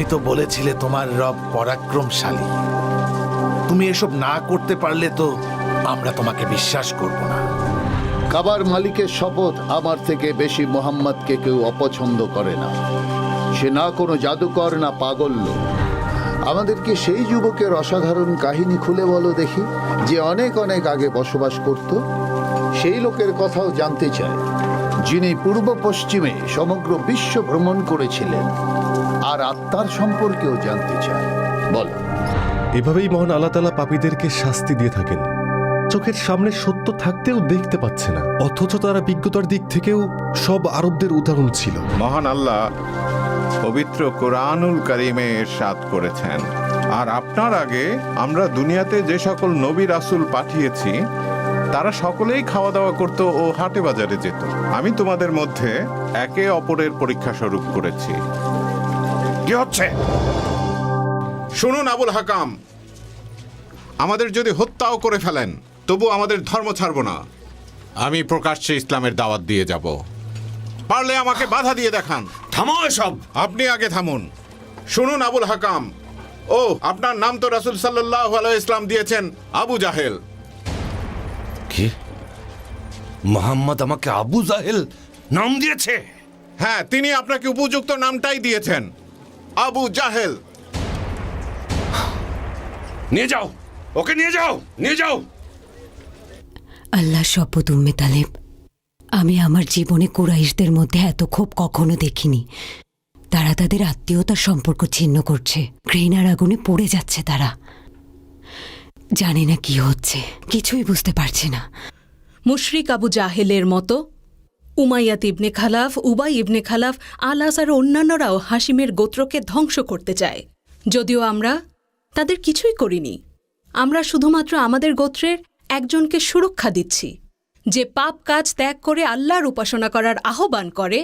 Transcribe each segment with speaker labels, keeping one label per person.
Speaker 1: তো বলেছিলে তোমার রব পরাক্রমশালী। তুমি এসব না করতে পারলে তো আমরা তোমাকে বিশ্বাস করব না।
Speaker 2: কাবার মালিকের শপথ, আমার থেকে বেশি মুহাম্মদকে কেউ অপছন্দ করে না। সে না কোনো জাদুকর না পাগল লোক। আমাদেরকে সেই যুবকের অসাধারণ কাহিনী খুলে বলো দেখি, যে অনেক অনেক আগে বসবাস করত। সেই লোকের কথাও জানতে চায়, যিনি পূর্ব পশ্চিমে সমগ্র বিশ্ব ভ্রমণ করেছিলেন, আর আত্মার সম্পর্কেও জানতে চায়। বল।
Speaker 3: এভাবেই মহান আল্লাহ তাআলা পাপীদেরকে শাস্তি দিয়ে থাকেন। চোখের সামনে সত্য থাকতেও দেখতে পাচ্ছে না, অথচ তারা বিজ্ঞতার দিক থেকেও সব আরবদের উদাহরণ ছিল।
Speaker 4: মহান আল্লাহ পবিত্র কোরআনুল কারীমে ইরশাদ করেছেন, আর আপনার আগে আমরা দুনিয়াতে যে সকল নবী রাসূল পাঠিয়েছি তারা সকলেই খাওয়া দাওয়া করত ও হাটে বাজারে যেত। আমি তোমাদের মধ্যে একে অপরের পরীক্ষা স্বরূপ করেছি। কি হচ্ছে শুনুন আবুল হাকাম, আমাদের যদি হত্যাও করে ফেলেন তবু আমাদের ধর্ম ছাড়ব না। আমি প্রকাশ্যে ইসলামের দাওয়াত দিয়ে যাব। পারলে আমাকে বাধা দিয়ে দেখান।
Speaker 5: থামো এসব।
Speaker 4: আপনি আগে থামুন। শুনুন আবুল হাকাম, ও আপনার নাম তো রাসূল সাল্লাল্লাহু আলাইহি ইসলাম দিয়েছেন আবু জাহেল।
Speaker 5: কি? মুহাম্মদ আমাকে আবু জাহেল নাম দিয়েছে?
Speaker 4: হ্যাঁ, তিনি আপনাকে উপযুক্ত নামটাই দিয়েছেন, আবু জাহেল।
Speaker 5: নিয়ে যাও, ওকে নিয়ে যাও, নিয়ে যাও।
Speaker 6: আল্লাহ শপথ উম্মে তালেব, আমি আমার জীবনে কুরাইশদের মধ্যে এত ক্ষোভ কখনো দেখিনি। তারা তাদের আত্মীয়তার সম্পর্ক ছিন্ন করছে, ঘৃণার আগুনে পড়ে যাচ্ছে তারা। জানি না কি হচ্ছে, কিছুই বুঝতে পারছি না।
Speaker 7: মুশরিক আবু জাহেলের মতো উমাইয়াত ইবনে খালাফ, উবাই ইবনে খালাফ, আলাস আর অন্যান্যরাও হাশিমের গোত্রকে ধ্বংস করতে চায়। যদিও আমরা তাদের কিছুই করিনি, আমরা শুধুমাত্র আমাদের গোত্রের একজনকে সুরক্ষা দিচ্ছি, যে পাপ কাজ ত্যাগ করে আল্লাহর উপাসনা করার আহ্বান করে।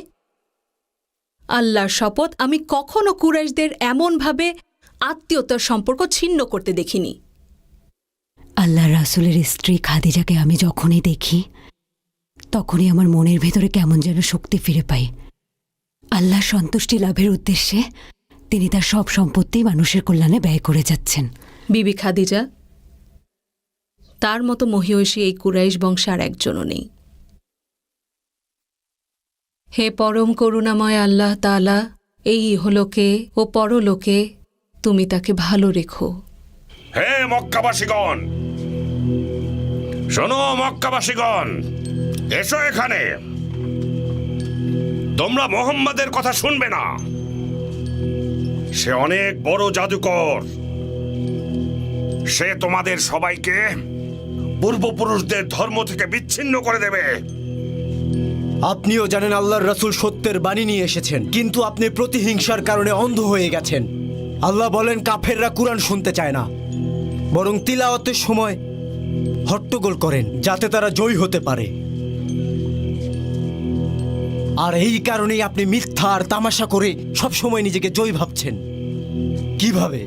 Speaker 7: আল্লাহর শপথ, আমি কখনো কুরাইশদের এমনভাবে আত্মীয়তার সম্পর্ক ছিন্ন করতে দেখিনি।
Speaker 6: আল্লাহ রাসূলের স্ত্রী খাদিজাকে আমি যখনই দেখি তখনই আমার মনের ভেতরে কেমন যেন শক্তি ফিরে পাই। আল্লাহ সন্তুষ্টি লাভের উদ্দেশ্যে তিনি তার সব সম্পত্তি মানুষের কল্যাণে ব্যয় করে যাচ্ছেন।
Speaker 7: বিবি খাদিজা, তার মতো মহিয়সী এই কুরাইশ বংশে আর একজনও নেই। হে পরম করুণাময় আল্লাহ তাআলা, এই ইহলোকে ও পরলোকে তুমি তাকে ভালো রেখো।
Speaker 5: হে মক্কাবাসীগণ, শোনো মক্কাবাসীগণ, এসো এখানে। তোমরা মুহাম্মাদের কথা শুনবে না। সে অনেক বড় জাদুকর। সে তোমাদের সবাইকে পূর্বপুরুষদের ধর্ম থেকে বিচ্ছিন্ন করে দেবে।
Speaker 8: আপনিও জানেন আল্লাহর রাসূল সত্যের বাণী নিয়ে এসেছেন, কিন্তু আপনি প্রতিহিংসার কারণে অন্ধ হয়ে গেছেন। আল্লাহ বলেন কাফেররা কুরআন শুনতে চায় না, বরং তিলাওয়াতের সময় হট্টগোল করেন যাতে তারা জয়ী হতে পারে। আর এই কারণেই আপনি মিথ্যা আর তামাশা করে সবসময় নিজেকে জয়ী ভাবছেন। কিভাবে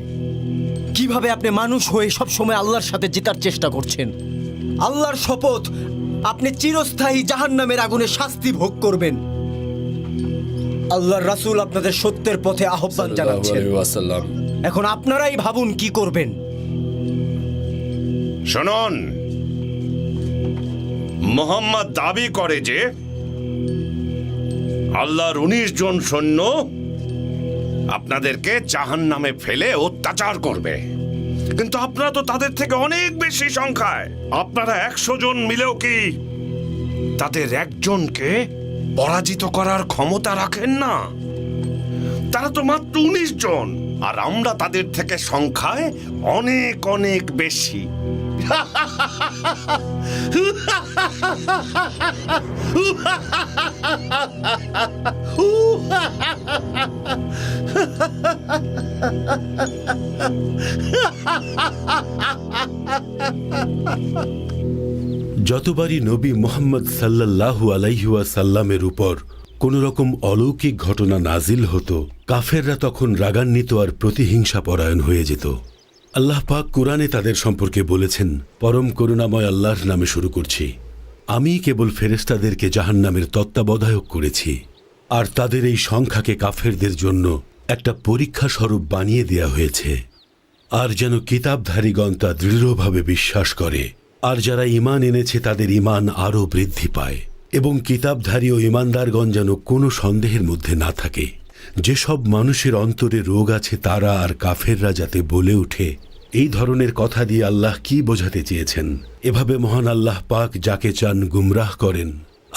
Speaker 8: কিভাবে আপনি মানুষ হয়ে সবসময় আল্লাহর সাথে জেতার চেষ্টা করছেন? আল্লাহর শপথ, আপনি চিরস্থায়ী জাহান্নামের আগুনে শাস্তি ভোগ করবেন। আল্লাহর রাসূল আপনাদের সত্যের পথে আহ্বান জানাচ্ছেন। এখন আপনারাই ভাবুন কি করবেন।
Speaker 5: শুনুন, মুহাম্মদ দাবি করে যে আল্লাহর 19 জন সৈন্য আপনাদেরকে জাহান্নামে ফেলে অত্যাচার করবে, কিন্তু আপনারা তো তাদের থেকে অনেক বেশি সংখ্যায়। আপনারা 100 জন মিলেও কি তাদের একজনকে পরাজিত করার ক্ষমতা রাখেন না? তারা তো মাত্র 19 জন, আর আমরা তাদের থেকে সংখ্যায় অনেক অনেক বেশি।
Speaker 9: যতবারই নবী মুহাম্মদ সাল্লাল্লাহু আলাইহি ওয়াসাল্লামের উপর কোনো রকম অলৌকিক ঘটনা নাজিল হতো, কাফেররা তখন রাগান্বিত আর প্রতিহিংসা পরায়ণ হয়ে যেত। আল্লাহ পাক কুরআনে তাদের সম্পর্কে বলেছেন, পরম করুণাময় আল্লাহর নামে শুরু করছি। আমি কেবল ফেরেশতাদেরকে জাহান্নামের তত্ত্বাবধায়ক করেছি, আর তাদের এই সংখ্যাকে কাফেরদের জন্য একটা পরীক্ষা স্বরূপ বানিয়ে দেয়া হয়েছে, আর যেন কিতাবধারীগণ তা দৃঢ়ভাবে বিশ্বাস করে, আর যারা ঈমান এনেছে তাদের ঈমান আরও বৃদ্ধি পায়, এবং কিতাবধারী ও ঈমানদারগণ যেন কোনো সন্দেহের মধ্যে না থাকে। যেসব মানুষের অন্তরে রোগ আছে তারা আর কাফেররা যাতে বলে ওঠে, এই ধরনের কথা দিয়ে আল্লাহ কি বোঝাতে চেয়েছেন। এভাবে মহান আল্লাহ পাক যাকে চান গুমরাহ করেন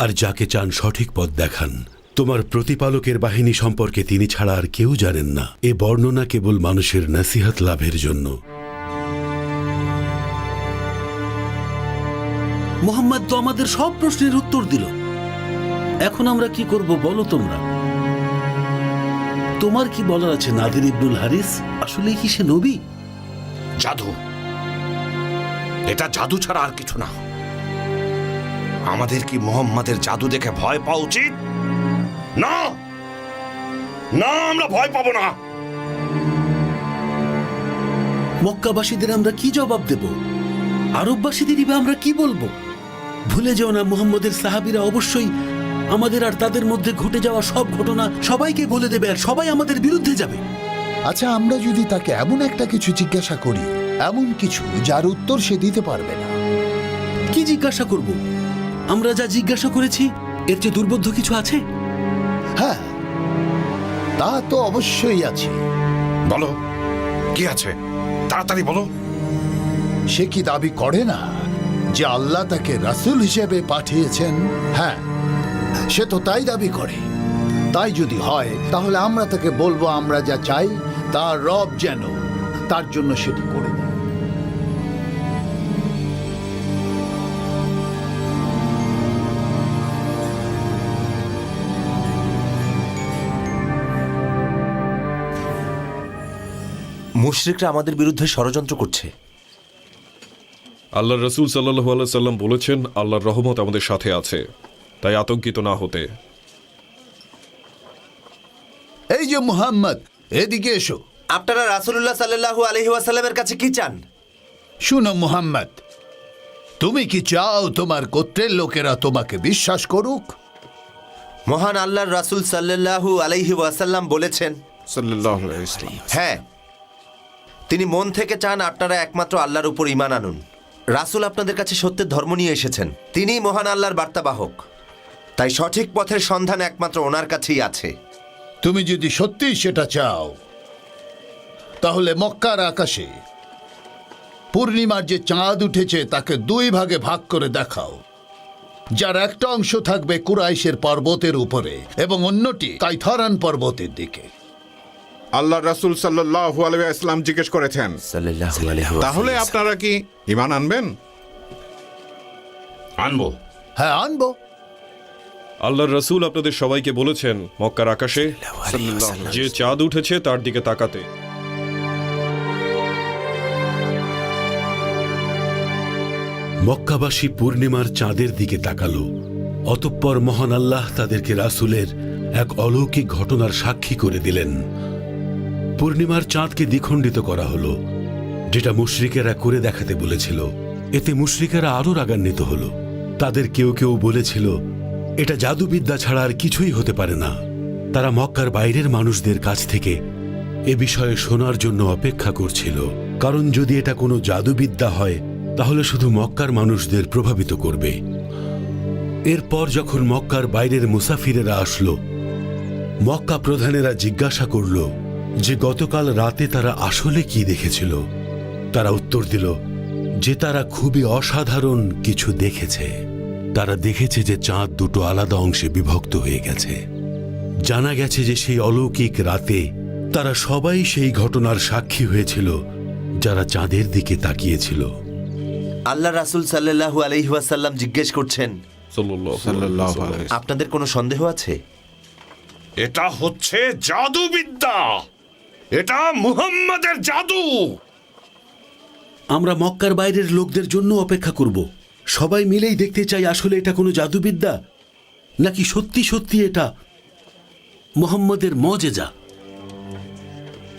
Speaker 9: আর যাকে চান সঠিক পথ দেখান। তোমার প্রতিপালকের বাহিনী সম্পর্কে তিনি ছাড়া আর কেউ জানেন না। এ বর্ণনা কেবল মানুষের নসিহত লাভের জন্য।
Speaker 10: মোহাম্মদ তো আমাদের সব প্রশ্নের উত্তর দিল। এখন আমরা কি করব বলো তোমরা? তোমার কি বলার আছে নাদির ইবনুল হারিস? আসলে কি সে নবী?
Speaker 5: জাদু, এটা জাদু ছাড়া আর কিছু না। আমাদের কি মোহাম্মদের জাদু দেখে ভয় পাওয়া উচিত? না না, আমরা ভয় পাবো না।
Speaker 10: মক্কাবাসীদের আমরা কি জবাব দেব? আরববাসীদেরই বা আমরা কি বলবো? ভুলে যেও না, মুহাম্মদের সাহাবীরা অবশ্যই আমাদের আর তাদের মধ্যে ঘটে যাওয়া সব ঘটনা সবাইকে বলে দেবে, আর সবাই আমাদের বিরুদ্ধে যাবে।
Speaker 2: আচ্ছা, আমরা যদি তাকে এমন একটা কিছু জিজ্ঞাসা করি, এমন কিছু যার উত্তর সে দিতে পারবে না,
Speaker 10: কি জিজ্ঞাসা করব? আমরা যা জিজ্ঞাসা করেছি এর চেয়ে দুর্বোধ্য কিছু আছে?
Speaker 2: হ্যাঁ, তা তো অবশ্যই আছে।
Speaker 5: বলো, কি আছে? তাড়াতাড়ি বলো।
Speaker 2: সে কি দাবি করে না যে আল্লাহ তাকে রাসূল হিসেবে পাঠিয়েছেন? হ্যাঁ, সে তো তাই দাবি করে। তাই যদি হয় তাহলে আমরা তাকে বলবো আমরা যা চাই তার রব যেন তার জন্য সেটি করে দেয়।
Speaker 11: মুশরিকরা আমাদের বিরুদ্ধে ষড়যন্ত্র করছে।
Speaker 12: আল্লাহ রসুল সাল্লাল্লাহু আলাইহি সাল্লাম বলেছেন, আল্লাহর রহমত আমাদের সাথে আছে, তাই আতঙ্কিত না হতে।
Speaker 2: এই যে মুহাম্মদ, এদিকে এসো।
Speaker 11: আপনারা রাসূলুল্লাহ সাল্লাল্লাহু আলাইহি ওয়াসাল্লামের কাছে কি চান?
Speaker 2: শুনো মুহাম্মদ, তুমি কি চাও তোমার গোত্রের লোকেরা তোমাকে বিশ্বাস করুক?
Speaker 11: মহান আল্লাহর রাসূল সাল্লাল্লাহু আলাইহি ওয়াসাল্লাম বলেছেন,
Speaker 4: সাল্লাল্লাহু আলাইহি ওয়াসাল্লাম,
Speaker 11: হ্যাঁ, তিনি মন থেকে চান আপনারা একমাত্র আল্লাহর উপর ঈমান আনুন। রাসূল আপনাদের কাছে সত্যের ধর্ম নিয়ে এসেছেন, তিনিই মহান আল্লাহর বার্তাবাহক, তাই সঠিক পথের সন্ধান একমাত্র ওনার কাছেই আছে।
Speaker 2: তুমি যদি সত্যিই সেটা চাও তাহলে মক্কার আকাশে পূর্ণিমার যে চাঁদ উঠেছে তাকে দুই ভাগে ভাগ করে দেখাও, যার একটা অংশ থাকবে কুরাইশের পর্বতের উপরে এবং অন্যটি কাইথারান পর্বতের দিকে।
Speaker 4: আল্লাহ রাসূল সাল্লাল্লাহু আলাইহি ওয়াসাল্লাম জিজ্ঞেস করেছেন,
Speaker 11: সাল্লাল্লাহু আলাইহি ওয়াসাল্লাম,
Speaker 4: তাহলে আপনারা কি ঈমান আনবেন?
Speaker 5: আনবো।
Speaker 2: হ্যাঁ, আনবো।
Speaker 12: আল্লাহর রসুল আপনাদের সবাইকে বলেছেন মক্কার আকাশে যে চাঁদ উঠেছে তার দিকে তাকাতে।
Speaker 9: মক্কাবাসী পূর্ণিমার চাঁদের দিকে তাকালো। অতঃপর মহান আল্লাহ তাদেরকে রাসূলের এক অলৌকিক ঘটনার সাক্ষী করে দিলেন। পূর্ণিমার চাঁদকে দ্বিখণ্ডিত করা হলো, যেটা মুশরিকেরা করে দেখাতে বলেছিল। এতে মুশরিকেরা আরও রাগান্বিত হলো। তাদের কেউ কেউ বলেছিল, এটা জাদুবিদ্যা ছাড়া আর কিছুই হতে পারে না। তারা মক্কার বাইরের মানুষদের কাছ থেকে এ বিষয়ে শোনার জন্য অপেক্ষা করছিল, কারণ যদি এটা কোনো জাদুবিদ্যা হয় তাহলে শুধু মক্কার মানুষদের প্রভাবিত করবে। এরপর যখন মক্কার বাইরের মুসাফিরেরা আসলো, মক্কা প্রধানেরা জিজ্ঞাসা করল যে গতকাল রাতে তারা আসলে কি দেখেছিল। তারা উত্তর দিল যে তারা খুবই অসাধারণ কিছু দেখেছে। তারা দেখেছে যে চাঁদ দুটো আলাদা অংশে বিভক্ত হয়ে গেছে। জানা গেছে যে সেই অলৌকিক রাতে তারা সবাই সেই ঘটনার সাক্ষী হয়েছিল যারা চাঁদের দিকে তাকিয়েছিল।
Speaker 11: আল্লাহ রাসূল সাল্লাল্লাহু আলাইহি ওয়াসাল্লাম জিজ্ঞেস করছেন,
Speaker 4: সাল্লাল্লাহু আলাইহি
Speaker 11: আপনাদের কোনো সন্দেহ আছে?
Speaker 5: এটা হচ্ছে জাদুবিদ্যা, এটা মুহাম্মদের জাদু।
Speaker 10: আমরা মক্কার বাইরের লোকদের জন্য অপেক্ষা করব। সবাই মিলেই দেখতে চাই আসলে এটা কোনো জাদুবিদ্যা নাকি সত্যি সত্যি এটা মুহাম্মদের মুজিজা।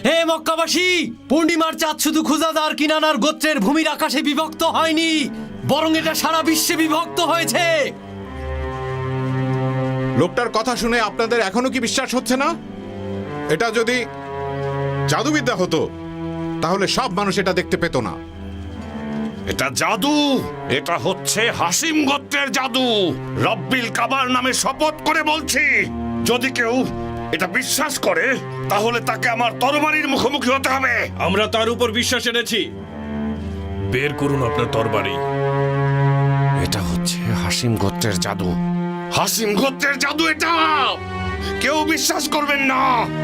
Speaker 8: হে মক্কাবাসী, পূর্ণিমার চাঁদ শুধু খুজাদার কিনানার গোত্রের ভূমির আকাশে বিভক্ত হয়নি, বরং এটা সারা বিশ্বে বিভক্ত হয়েছে।
Speaker 4: লোকটার কথা শুনে আপনাদের এখনো কি বিশ্বাস হচ্ছে না? এটা যদি জাদুবিদ্যা হতো তাহলে সব মানুষ এটা দেখতে পেত না।
Speaker 5: এটা জাদু, এটা হচ্ছে হাসিম গোত্রের জাদু। রব্বিল কাবার নামে শপথ করে বলছি, যদি কেউ এটা বিশ্বাস করে তাহলে তাকে আমার তরবারির মুখোমুখি হতে হবে।
Speaker 12: আমরা তার উপর বিশ্বাস এনেছি। বের করুন আপনার তরবারি।
Speaker 5: এটা হচ্ছে হাসিম গোত্রের জাদু, হাসিম গোত্রের জাদু। এটা কেউ বিশ্বাস করবেন না,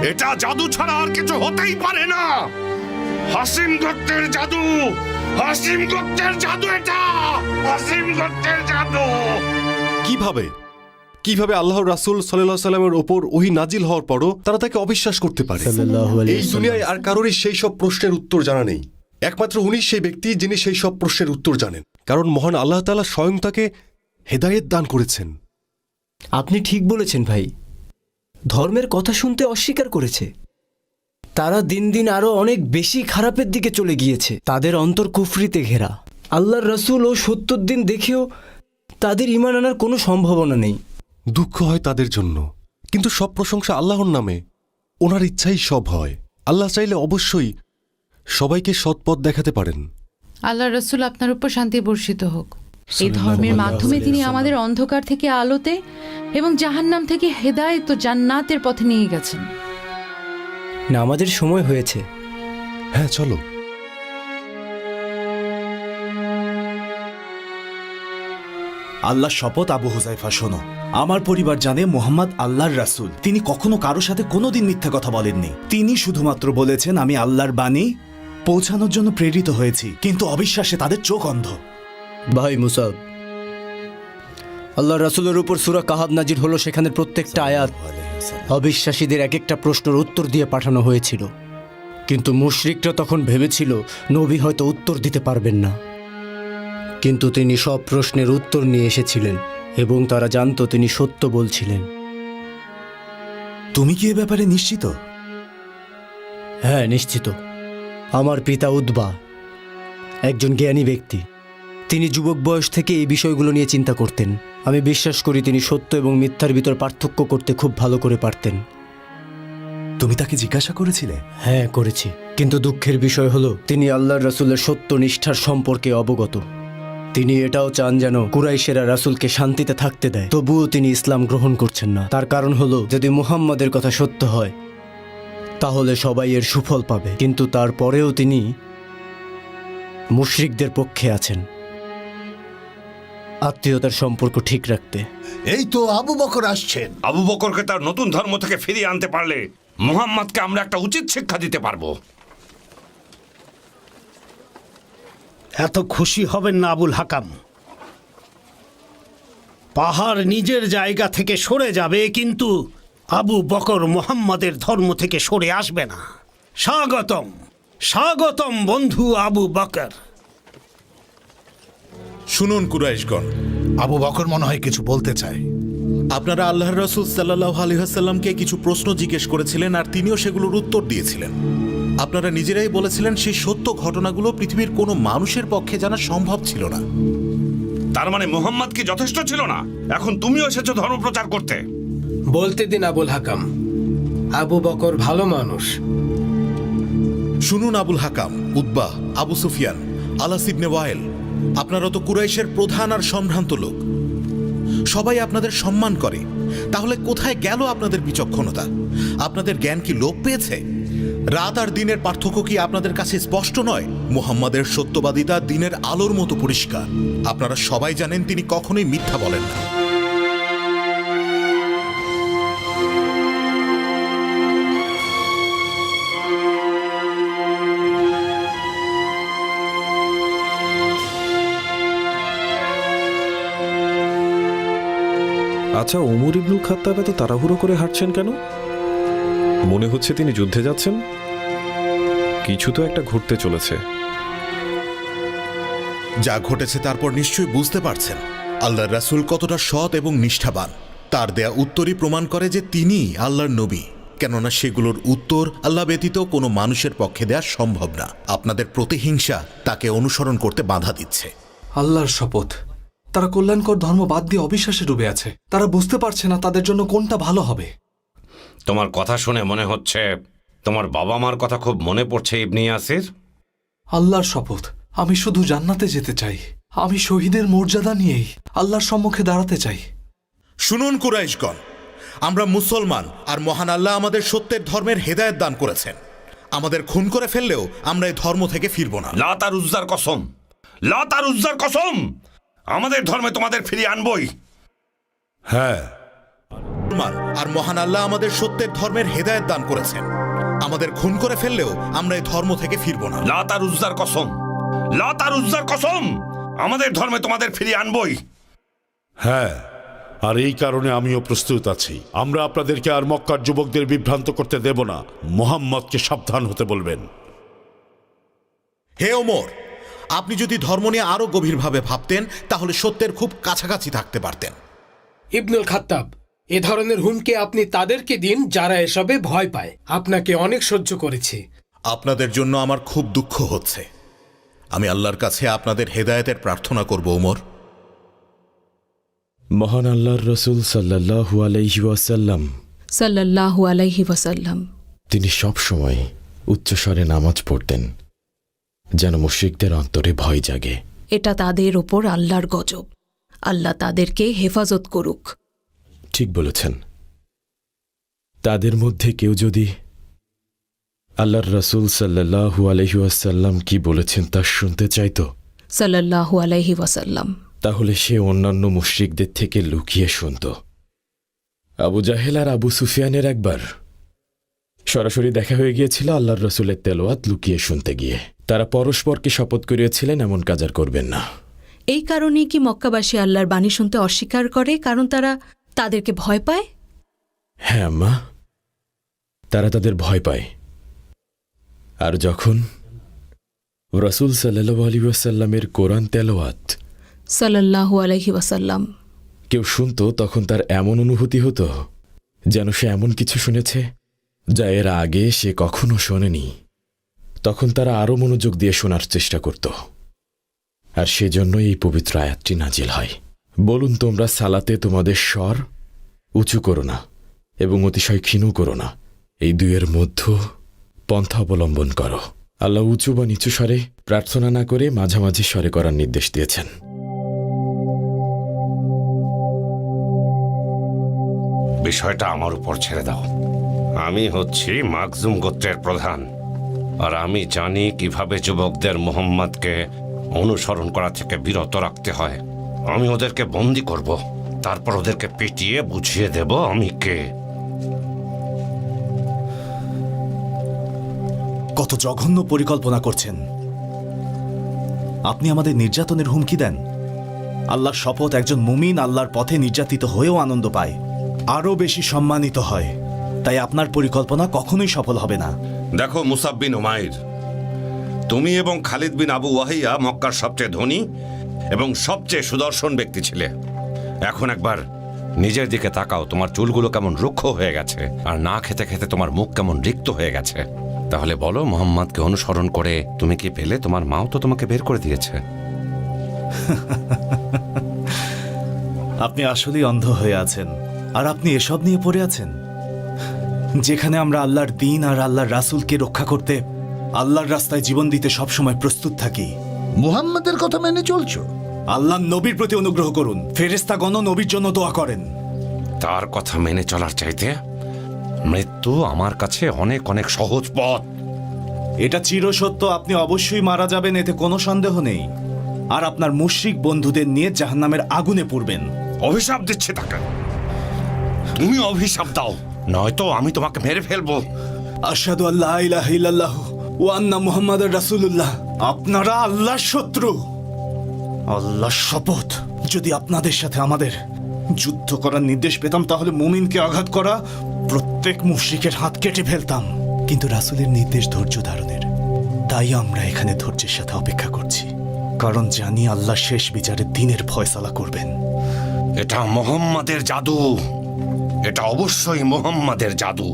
Speaker 5: এটা জাদু ছাড়া আর কিছু হতেই পারে না। হাসিম গোত্রের জাদু, হাসিম গোত্রের জাদু, এটা হাসিম গোত্রের জাদু।
Speaker 3: কিভাবে কিভাবে আল্লাহর রাসূল সাল্লাল্লাহু আলাইহি সাল্লামের ওপর ওহী নাজিল হওয়ার পরও তারা তাকে অবিশ্বাস করতে পারে? এই দুনিয়ায় আর কারোরই সেই সব প্রশ্নের উত্তর জানা নেই। একমাত্র উনি সেই ব্যক্তি যিনি সেই সব প্রশ্নের উত্তর জানেন, কারণ মহান আল্লাহ তাআলা স্বয়ং তাকে হেদায়েত দান করেছেন।
Speaker 8: আপনি ঠিক বলেছেন ভাই। ধর্মের কথা শুনতে অস্বীকার করেছে। তারা দিন দিন আরো অনেক বেশি খারাপের দিকে চলে গিয়েছে। তাদের অন্তর কুফরিতে ঘেরা। আল্লাহর রাসূল ও ৭০ দিন দেখেও তাদের ঈমান আনার কোনো সম্ভাবনা নেই।
Speaker 3: দুঃখ হয় তাদের জন্য, কিন্তু সব প্রশংসা আল্লাহর নামে। ওনার ইচ্ছাই সব হয়। আল্লাহ চাইলে অবশ্যই সবাইকে সৎ পথ দেখাতে পারেন।
Speaker 13: আল্লাহ রসুল আপনার উপর শান্তি বর্ষিত হোক। এই ধর্মের মাধ্যমে তিনি আমাদের অন্ধকার থেকে আলোতে এবং জাহান্নাম থেকে হেদায়েত ও জান্নাতের পথে নিয়ে গেছেন।
Speaker 8: না, আমাদের সময় হয়েছে।
Speaker 3: হ্যাঁ, চলো।
Speaker 14: আল্লাহ শপথ আবু হুযায়ফা, শোনো, আমার পরিবার জানে মোহাম্মদ আল্লাহর রাসূল। তিনি কখনো কারো সাথে কোনোদিন মিথ্যা কথা বলেননি। তিনি শুধুমাত্র বলেছেন, আমি আল্লাহর বাণী পৌঁছানোর জন্য প্রেরিত হয়েছি, কিন্তু অবিশ্বাসে তাদের চোখ অন্ধ।
Speaker 8: ভাই মুসাব, আল্লাহর রাসূলের উপর সূরা কাহাব নাজিল হলো, সেখানে প্রত্যেকটা আয়াত অবিশ্বাসীদের এক একটা প্রশ্নের উত্তর দিয়ে পাঠানো হয়েছিল। কিন্তু মুশরিকরা তখন ভেবেছিল নবী হয়তো উত্তর দিতে পারবেন না, কিন্তু তিনি সব প্রশ্নের উত্তর নিয়ে এসেছিলেন এবং তারা জানতো তিনি সত্য বলছিলেন।
Speaker 14: তুমি কি এ ব্যাপারে নিশ্চিত?
Speaker 8: হ্যাঁ, নিশ্চিত। আমার পিতা উতবা একজন জ্ঞানী ব্যক্তি। তিনি যুবক বয়স থেকে এই বিষয়গুলো নিয়ে চিন্তা করতেন। আমি বিশ্বাস করি তিনি সত্য এবং মিথ্যার ভিতর পার্থক্য করতে খুব ভালো করে পারতেন।
Speaker 14: তুমি তাকে জিজ্ঞাসা করেছিলে?
Speaker 8: হ্যাঁ, করেছি, কিন্তু দুঃখের বিষয় হলো তিনি আল্লাহর রাসূলের সত্য নিষ্ঠার সম্পর্কে অবগত। তিনি এটাও চান যেন কুরাইশেরা রাসূলকে শান্তিতে থাকতে দেয়, তবুও তিনি ইসলাম গ্রহণ করছেন না। তার কারণ হলো, যদি মুহাম্মাদের কথা সত্য হয় তাহলে সবাই এর সুফল পাবে, কিন্তু তারপরেও তিনি মুশরিকদের পক্ষে আছেন আত্মীয়তার সম্পর্ক ঠিক রাখতে।
Speaker 1: এই তো আবু বকর আসছেন।
Speaker 5: আবু বকরকে তার নতুন ধর্ম থেকে ফিরিয়ে আনতে পারলে মুহাম্মদকে আমরা একটা উচিত শিক্ষা দিতে পারবো।
Speaker 15: এত খুশি হবেন না আবুল হাকাম। পাহাড় নিজের জায়গা থেকে সরে যাবে, কিন্তু আবু বকর মুহাম্মাদের ধর্ম থেকে সরে আসবে না। স্বাগতম, স্বাগতম বন্ধু আবু বকর।
Speaker 16: শুনুন কুরাইশগণ,
Speaker 1: আবু বকর মনে হয় কিছু বলতে চায়।
Speaker 16: আপনারা আল্লাহর রাসূল সাল্লাল্লাহু আলাইহি ওয়াসাল্লামকে কিছু প্রশ্ন জিজ্ঞেস করেছিলেন আর তিনিও সেগুলোর উত্তর দিয়েছিলেন। আপনারা নিজেরাই বলেছিলেন সেই সত্য ঘটনাগুলো পৃথিবীর কোনো মানুষের পক্ষে জানা সম্ভব ছিল না।
Speaker 5: তার মানে মুহাম্মদ কি যথেষ্ট ছিল না? এখন তুমিও এসেছো ধর্ম প্রচার করতে।
Speaker 15: বলতে দিন আবুল হাকাম, আবু বকর ভালো মানুষ।
Speaker 16: শুনুন আবুল হাকাম, উতবা, আবু সুফিয়ান, আলাস ইবনে ওয়াইল, আপনারা তো কুরাইশের প্রধান আর সম্ভ্রান্ত লোক। সবাই আপনাদের সম্মান করে, তাহলে কোথায় গেল আপনাদের বিচক্ষণতা? আপনাদের জ্ঞান কি লোপ পেয়েছে? রাত আর দিনের পার্থক্য কি আপনাদের কাছে স্পষ্ট নয়? মুহাম্মাদের সত্যবাদিতা দিনের আলোর মতো পরিষ্কার। আপনারা সবাই জানেন তিনি কখনোই মিথ্যা বলেন না।
Speaker 12: আচ্ছা, ওমর ইবনুল খাত্তাব এত তাড়াহুড়ো করে হাঁটছেন কেন? মনে হচ্ছে তিনি যুদ্ধে যাচ্ছেন। কিছু তো একটা ঘটতে চলেছে।
Speaker 16: যা ঘটেছে তারপর নিশ্চয়ই বুঝতে পারছেন আল্লাহর রাসূল কতটা সৎ এবং নিষ্ঠাবান। তার দেয়া উত্তরই প্রমাণ করে যে তিনি আল্লাহর নবী, কেননা সেগুলোর উত্তর আল্লাহ ব্যতীত কোনো মানুষের পক্ষে দেয়া সম্ভব না। আপনাদের প্রতিহিংসা তাকে অনুসরণ করতে বাধা দিচ্ছে।
Speaker 17: আল্লাহর শপথ, তারা কল্যাণকর ধর্ম বাদ দিয়ে অবিশ্বাসে ডুবে আছে। তারা বুঝতে পারছে না তাদের জন্য কোনটা ভালো হবে।
Speaker 5: তোমার কথা শুনে মনে হচ্ছে তোমার বাবা মার কথা খুব মনে পড়ছে ইবনে ইয়াসির।
Speaker 17: আল্লাহর শপথ, আমি শুধু জান্নাতে যেতে চাই। আমি শহীদের মর্যাদা নিয়েই আল্লাহর সম্মুখে দাঁড়াতে চাই।
Speaker 16: শুনুন কুরাইশগণ, আমরা মুসলমান আর মহান আল্লাহ আমাদের সত্যের ধর্মের হেদায়েত দান করেছেন। আমাদের খুন করে ফেললেও আমরা এই ধর্ম থেকে ফিরব না।
Speaker 5: লাত আর উজ্জার কসম, লাত আর উজ্জার কসম, আমাদের ধর্মে তোমাদের ফিরিয়ে আনবই।
Speaker 9: হ্যাঁ,
Speaker 16: আর মহান আল্লাহ আমাদের সত্যের ধর্মের হেদায়েত দান করেছেন। আমাদের খুন করে ফেললেও আমরা এই ধর্ম থেকে ফিরব না।
Speaker 5: লাত আর উজ্জার কসম, লাত আর উজ্জার কসম, আমাদের ধর্মে তোমাদের ফিরিয়ে আনবই।
Speaker 9: হ্যাঁ, আর এই কারণে আমিও প্রস্তুত আছি। আমরা আপনাদেরকে আর মক্কার যুবকদের বিভ্রান্ত করতে দেব না। মুহাম্মদকে সাবধান হতে বলবেন।
Speaker 16: হে ওমর, আপনি যদি ধর্ম নিয়ে আরো গভীরভাবে ভাবতেন তাহলে সত্যের খুব কাছাকাছি থাকতে পারতেন।
Speaker 18: ইবনুল খাত্তাব, এ ধরনের হুমকি আপনি তাদেরকে দিন যারা এসবে ভয় পায়। আপনাকে অনেক সহ্য করেছি।
Speaker 16: আপনাদের জন্য আমার খুব দুঃখ হচ্ছে। আমি আল্লাহর কাছে আপনাদের হেদায়েতের প্রার্থনা করব ওমর।
Speaker 12: মহান আল্লাহর রসুল সাল্লাল্লাহু আলাইহি ওয়াসাল্লাম
Speaker 7: সাল্লাল্লাহু আলাইহি ওয়াসাল্লাম
Speaker 12: তিনি সব সময় উচ্চস্বরে নামাজ পড়তেন যেন মুশরিকদের অন্তরে ভয় জাগে।
Speaker 7: এটা তাদের ওপর আল্লাহর গজব। আল্লাহ তাদেরকে হেফাজত করুক।
Speaker 12: ঠিক বলেছেন। তাদের মধ্যে কেউ যদি আল্লাহর রসুল সাল্লাল্লাহু আলাইহি ওয়াসাল্লাম কি বলেছেন তা শুনতে চাইত,
Speaker 7: সাল্লাল্লাহু আলাইহি ওয়াসাল্লাম,
Speaker 12: তাহলে সে অন্যান্য মুশরিকদের থেকে লুকিয়ে শুনত। আবু জাহেল আর আবু সুফিয়ানের একবার সরাসরি দেখা হয়ে গিয়েছিল আল্লাহর রসুলের তেলাওয়াত লুকিয়ে শুনতে গিয়ে। তারা পরস্পরকে শপথ করিয়েছিলেন এমন কাজ আর করবেন না।
Speaker 7: এই কারণেই কি মক্কাবাসী আল্লাহর বাণী শুনতে অস্বীকার করে? কারণ তারা তাদেরকে ভয় পায়?
Speaker 12: হ্যাঁ আম্মা, তারা তাদের ভয় পায়। আর যখন রসুল সাল্লাল্লাহু আলাইহি ওয়াসাল্লামের কোরআন তেলাওয়াত
Speaker 7: সাল্লাল্লাহু আলাইহি ওয়াসাল্লাম
Speaker 12: কেউ শুনত, তখন তার এমন অনুভূতি হতো যেন সে এমন কিছু শুনেছে যা এর আগে সে কখনো শোনেনি। তখন তারা আরও মনোযোগ দিয়ে শোনার চেষ্টা করত। আর সেজন্যই এই পবিত্র আয়াতটি নাজিল হয়। বলুন, তোমরা সালাতে তোমাদের স্বর উঁচু করো না এবং অতিশয় ক্ষীণ করো না, এই দুইয়ের মধ্যে পন্থা অবলম্বন করো। আল্লাহ উঁচু বা নিচু স্বরে প্রার্থনা না করে মাঝামাঝি স্বরে করার নির্দেশ দিয়েছেন।
Speaker 5: বিষয়টা আমার উপর ছেড়ে দাও। আমি হচ্ছি মাকজুম গোত্রের প্রধান, আর আমি জানি কিভাবে যুবকদের মুহাম্মদকে অনুসরণ করা থেকে বিরত রাখতে হয়। আমি ওদেরকে বন্দী করব, তারপর ওদেরকে পিটিয়ে বুঝিয়ে দেব আমি কে।
Speaker 14: কত জঘন্য পরিকল্পনা করছেন আপনি! আমাদের নির্যাতনের হুমকি দেন। আল্লাহর শপথ, একজন মুমিন আল্লাহর পথে নির্যাতিত হয়েও আনন্দ পায়, আরও বেশি সম্মানিত হয়। তাই আপনার পরিকল্পনা কখনোই সফল হবে না।
Speaker 5: দেখো মুসাব বিন উমাইর, তুমি এবং খালিদ বিন আবু ওয়াহিয়া মক্কার সবচেয়ে ধনী এবং সবচেয়ে সুদর্শন ব্যক্তি ছিলে। এখন একবার নিজের দিকে তাকাও, তোমার চুলগুলো কেমন রুক্ষ হয়ে গেছে, আর না খেতে খেতে তোমার মুখ কেমন রিক্ত হয়ে গেছে। তাহলে বলো, মুহাম্মদকে অনুসরণ করে তুমি কি পেলে? তোমার মাও তো তোমাকে বের করে দিয়েছে।
Speaker 14: আপনি আসলেই অন্ধ হয়ে আছেন, আর আপনি এসব নিয়ে পড়ে আছেন। যেখানে আমরা আল্লাহর দ্বীন আর আল্লাহর রাসূলকে রক্ষা করতে আল্লাহর রাস্তায় জীবন দিতে সবসময় প্রস্তুত থাকি।
Speaker 2: মুহাম্মদের কথা মেনে চলছো?
Speaker 14: আল্লাহ নবীর প্রতি অনুগ্রহ করুন। ফেরেশতাগণ নবীর জন্য দোয়া করেন।
Speaker 5: তার কথা মেনে চলার চাইতে মৃত্যু আমার কাছে অনেক অনেক সহজ পথ।
Speaker 14: এটা চিরসত্য, আপনি অবশ্যই মারা যাবেন, এতে কোনো সন্দেহ নেই। আর আপনার মুশরিক বন্ধুদের নিয়ে জাহান্নামের আগুনে পুড়বেন।
Speaker 5: অভিশাপ দিচ্ছে তাকে। তুমি অভিশাপ দাও, নয়তো আমি তোমাকে মেরে ফেলবো।
Speaker 14: আশহাদু আল্লা ইলাহা ইল্লাল্লাহু ওয়া আন্না মুহাম্মাদুর রাসূলুল্লাহ। আপনারা আল্লাহর শত্রু। আল্লাহর শপথ, যদি আপনাদের সাথে আমাদের যুদ্ধ করার নির্দেশ পেতাম তাহলে মুমিনকে আঘাত করা প্রত্যেক মুশরিকের হাত কেটে ফেলতাম। কিন্তু রাসূলের নির্দেশ ধৈর্য ধারণের, তাই আমরা এখানে ধৈর্যের সাথে অপেক্ষা করছি, কারণ জানি আল্লাহ শেষ বিচারের দিনের ফয়সালা করবেন।
Speaker 5: এটা মুহাম্মাদের জাদু, এটা অবশ্যই মুহাম্মাদের জাদু,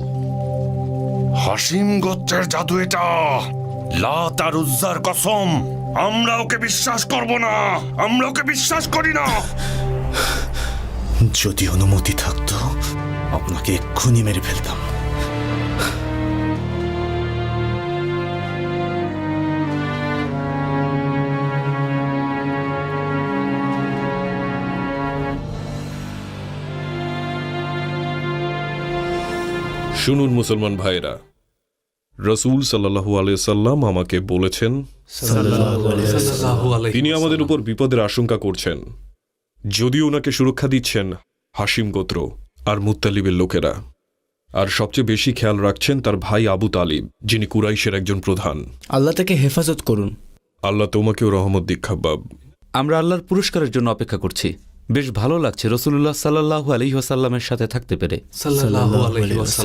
Speaker 5: হাশিম গোত্রের জাদু। এটা লাত আর উজ্জার কসম, আমরা ওকে বিশ্বাস করব না, আমরা ওকে বিশ্বাস করি না।
Speaker 14: যদি অনুমতি থাকতো আপনাকে এক্ষুনি মেরে ফেলতাম।
Speaker 19: শুনুন মুসলমান ভাইরা, রসুল সাল্লাল্লাহু আলাইহি সাল্লাম আমাকে বলেছেন তিনি আমাদের উপর বিপদের আশঙ্কা করছেন, যদিও ওনাকে সুরক্ষা দিচ্ছেন হাশিম গোত্র আর মুত্তালিবের লোকেরা, আর সবচেয়ে বেশি খেয়াল রাখছেন তার ভাই আবু তালিব, যিনি কুরাইশের একজন প্রধান।
Speaker 8: আল্লাহ তাকে হেফাজত করুন।
Speaker 19: আল্লাহ তোমাকেও রহমত দিক খাব্বাব।
Speaker 20: আমরা আল্লাহর পুরস্কারের জন্য অপেক্ষা করছি। বেশ ভালো লাগছে রসুল্লাহ সাল্লাল্লাহু আলাইহি ওয়াসাল্লামের সাথে থাকতে পেরে।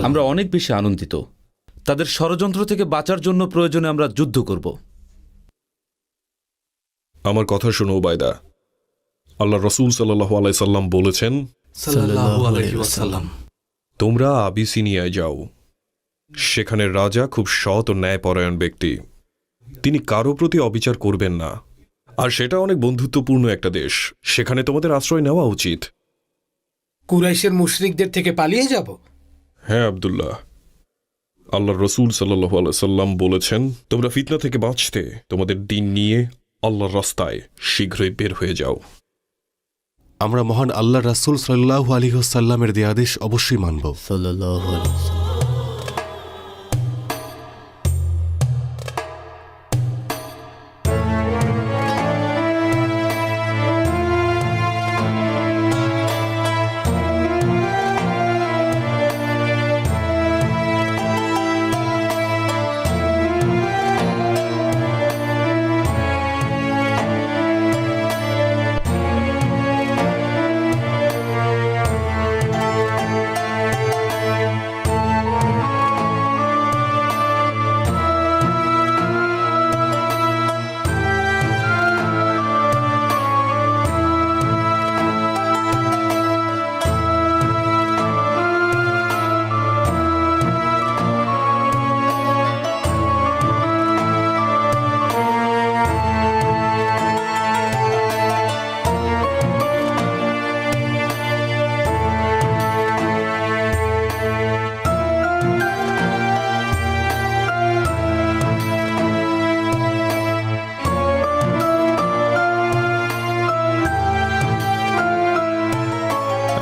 Speaker 20: আমরা অনেক বেশি আনন্দিত। তাদের ষড়যন্ত্র থেকে বাঁচার জন্য প্রয়োজনে আমরা যুদ্ধ করব।
Speaker 19: আমার কথা শোনো ওবায়দা, আল্লাহ রসুল সাল্লাল্লাহু আলাইহি সাল্লাম বলেছেন তোমরা আবিসিনিয়ায় যাও, সেখানের রাজা খুব সৎ ও ন্যায়পরায়ণ ব্যক্তি, তিনি কারো প্রতি অবিচার করবেন না, আর সেটা অনেক বন্ধুত্বপূর্ণ একটা দেশ, সেখানে তোমাদের আশ্রয় নেওয়া উচিত।
Speaker 18: কুরাইশের মুশরিকদের থেকে পালিয়ে যাব?
Speaker 19: হ্যাঁ আব্দুল্লাহ, আল্লাহ রসুল সাল্লাল্লাহু আলাইহি সাল্লাম বলেছেন তোমরা ফিতনা থেকে বাঁচতে তোমাদের দিন নিয়ে আল্লাহর রাস্তায় শীঘ্রই বের হয়ে যাও।
Speaker 3: আমরা মহান আল্লাহ রাসূল সাল্লাল্লাহু আলাইহি ওয়াসাল্লামের দেয়া আদেশ অবশ্যই মানব।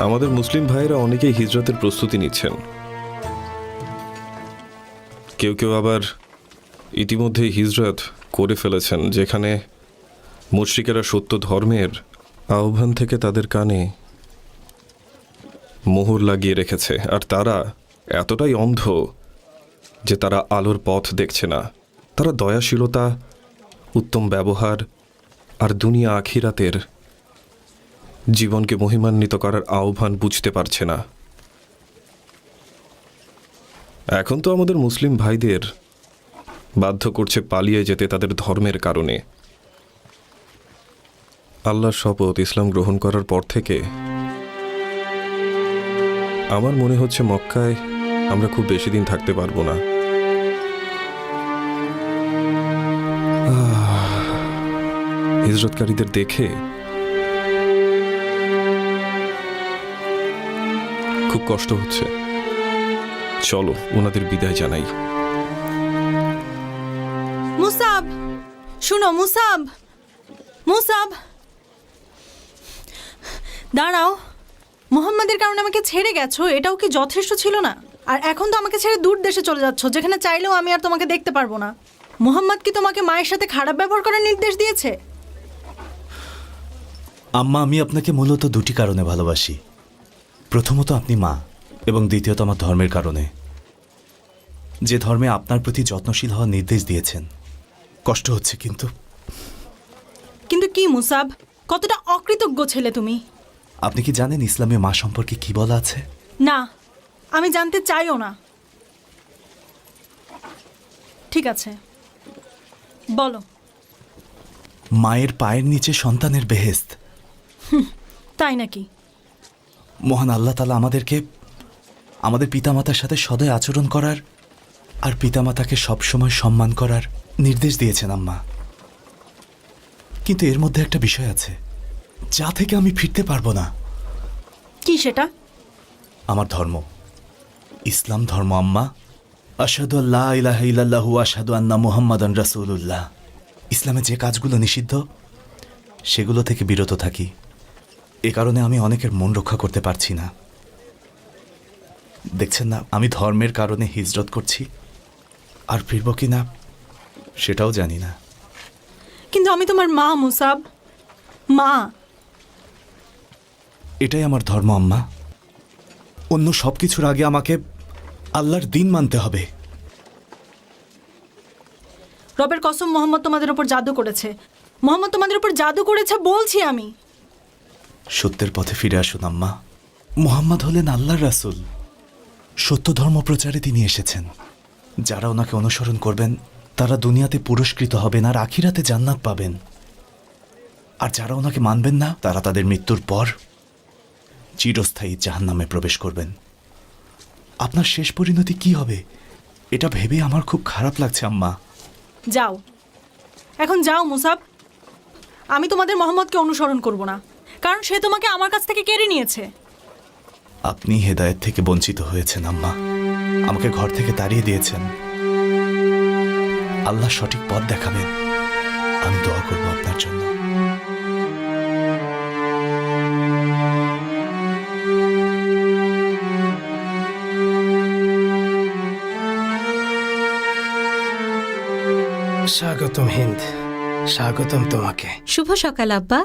Speaker 19: আমাদের মুসলিম ভাইয়েরা অনেকেই হিজরতের প্রস্তুতি নিচ্ছেন, কেউ কেউ আবার ইতিমধ্যেই হিজরত করে ফেলেছেন, যেখানে মুশরিকেরা সত্য ধর্মের আহ্বান থেকে তাদের কানে মোহর লাগিয়ে রেখেছে, আর তারা এতটাই অন্ধ যে তারা আলোর পথ দেখছে না। তারা দয়াশীলতা, উত্তম ব্যবহার আর দুনিয়া আখিরাতের জীবনকে মহিমান্বিত করার আহ্বান বুঝতে পারছে না। এখন তো আমাদের মুসলিম ভাইদের বাধ্য করছে পালিয়ে যেতে তাদের ধর্মের কারণে। আল্লাহর শপথ, ইসলাম গ্রহণ করার পর থেকে আমার মনে হচ্ছে মক্কায় আমরা খুব বেশি দিন থাকতে পারবো না। হিজরতকারীদের দেখে খুব কষ্ট হচ্ছে। চলো ওনাদের বিদায় জানাই।
Speaker 21: মুসাব, শুনো মুসাব, মুসাব দাঁড়াও। মুহাম্মাদের কারণে আমাকে ছেড়ে গেছো, এটাও কি যথেষ্ট ছিল না? আর এখন তো আমাকে ছেড়ে দূর দেশে চলে যাচ্ছ, যেখানে চাইলেও আমি আর তোমাকে দেখতে পারবো না। মুহাম্মদ কি তোমাকে মায়ের সাথে খারাপ ব্যবহার করার নির্দেশ দিয়েছে?
Speaker 14: আম্মা, আমি আপনাকে মূলত দুটি কারণে ভালোবাসি। প্রথমত আপনি মা, এবং দ্বিতীয়ত আমার ধর্মের কারণে, যে ধর্মে আপনার প্রতি যত্নশীল হওয়ার নির্দেশ দিয়েছেন। কষ্ট হচ্ছে কিন্তু।
Speaker 21: কিন্তু কি মুসাব, কতটা অকৃতজ্ঞ ছেলে তুমি।
Speaker 14: আপনি কি জানেন ইসলামে মা সম্পর্কে কি বলা আছে?
Speaker 21: না, আমি জানতে চাইও না। ঠিক আছে, বলো।
Speaker 14: মায়ের পায়ের নিচে সন্তানের বেহেশত।
Speaker 21: তাই নাকি?
Speaker 14: মহান আল্লাহ তাআলা আমাদেরকে আমাদের পিতামাতার সাথে সদয় আচরণ করার আর পিতামাতাকে সবসময় সম্মান করার নির্দেশ দিয়েছেন আম্মা। কিন্তু এর মধ্যে একটা বিষয় আছে যা থেকে আমি ফিরতে পারবো না।
Speaker 21: কি সেটা?
Speaker 14: আমার ধর্ম, ইসলাম ধর্ম আম্মা। আশহাদু আল্লা ইলাহা ইল্লাল্লাহু ওয়া আশহাদু আন্না মুহাম্মাদান রাসূলুল্লাহ। ইসলামে যে কাজগুলো নিষিদ্ধ সেগুলো থেকে বিরত থাকি। এ কারণে আমি অনেকের মন রক্ষা করতে পারছি না। দেখছেন না আমি ধর্মের কারণে হিজরত করছি, আর ফিরব কি না সেটাও জানি না।
Speaker 21: কিন্তু আমি তোমার মা মুসাব, মা।
Speaker 14: এটাই আমার ধর্ম আম্মা। অন্য সব কিছুর আগে আমাকে আল্লাহর দিন মানতে হবে।
Speaker 21: রবের কসম, মোহাম্মদ তোমাদের উপর জাদু করেছে। মোহাম্মদ তোমাদের উপর জাদু করেছে বলছি আমি।
Speaker 14: সত্যের পথে ফিরে আসুন আম্মা। মুহাম্মদ হলেন আল্লাহর রাসূল, সত্য ধর্ম প্রচারে তিনি এসেছেন। যারা ওনাকে অনুসরণ করবেন তারা দুনিয়াতে পুরস্কৃত হবেন আর আখিরাতে জান্নাত পাবেন। আর যারা ওনাকে মানবেন না তারা তাদের মৃত্যুর পর চিরস্থায়ী জাহান্নামে প্রবেশ করবেন। আপনার শেষ পরিণতি কি হবে এটা ভেবে আমার খুব খারাপ লাগছে আম্মা।
Speaker 21: যাও, এখন যাও মুসাব। আমি তোমাদের মোহাম্মদকে অনুসরণ করব না, কারণ সে তোমাকে আমার কাছ থেকে কেড়ে নিয়েছে।
Speaker 14: আপনি হেদায়েত থেকে বঞ্চিত হয়েছেন আম্মা, আমাকে ঘর থেকে তাড়িয়ে দিয়েছেন। আল্লাহ সঠিক পথ দেখাবেন, আমি দোয়া করব আপনার জন্য।
Speaker 18: স্বাগতম হিন্দ, স্বাগতম তোমাকে।
Speaker 7: শুভ সকাল আব্বা।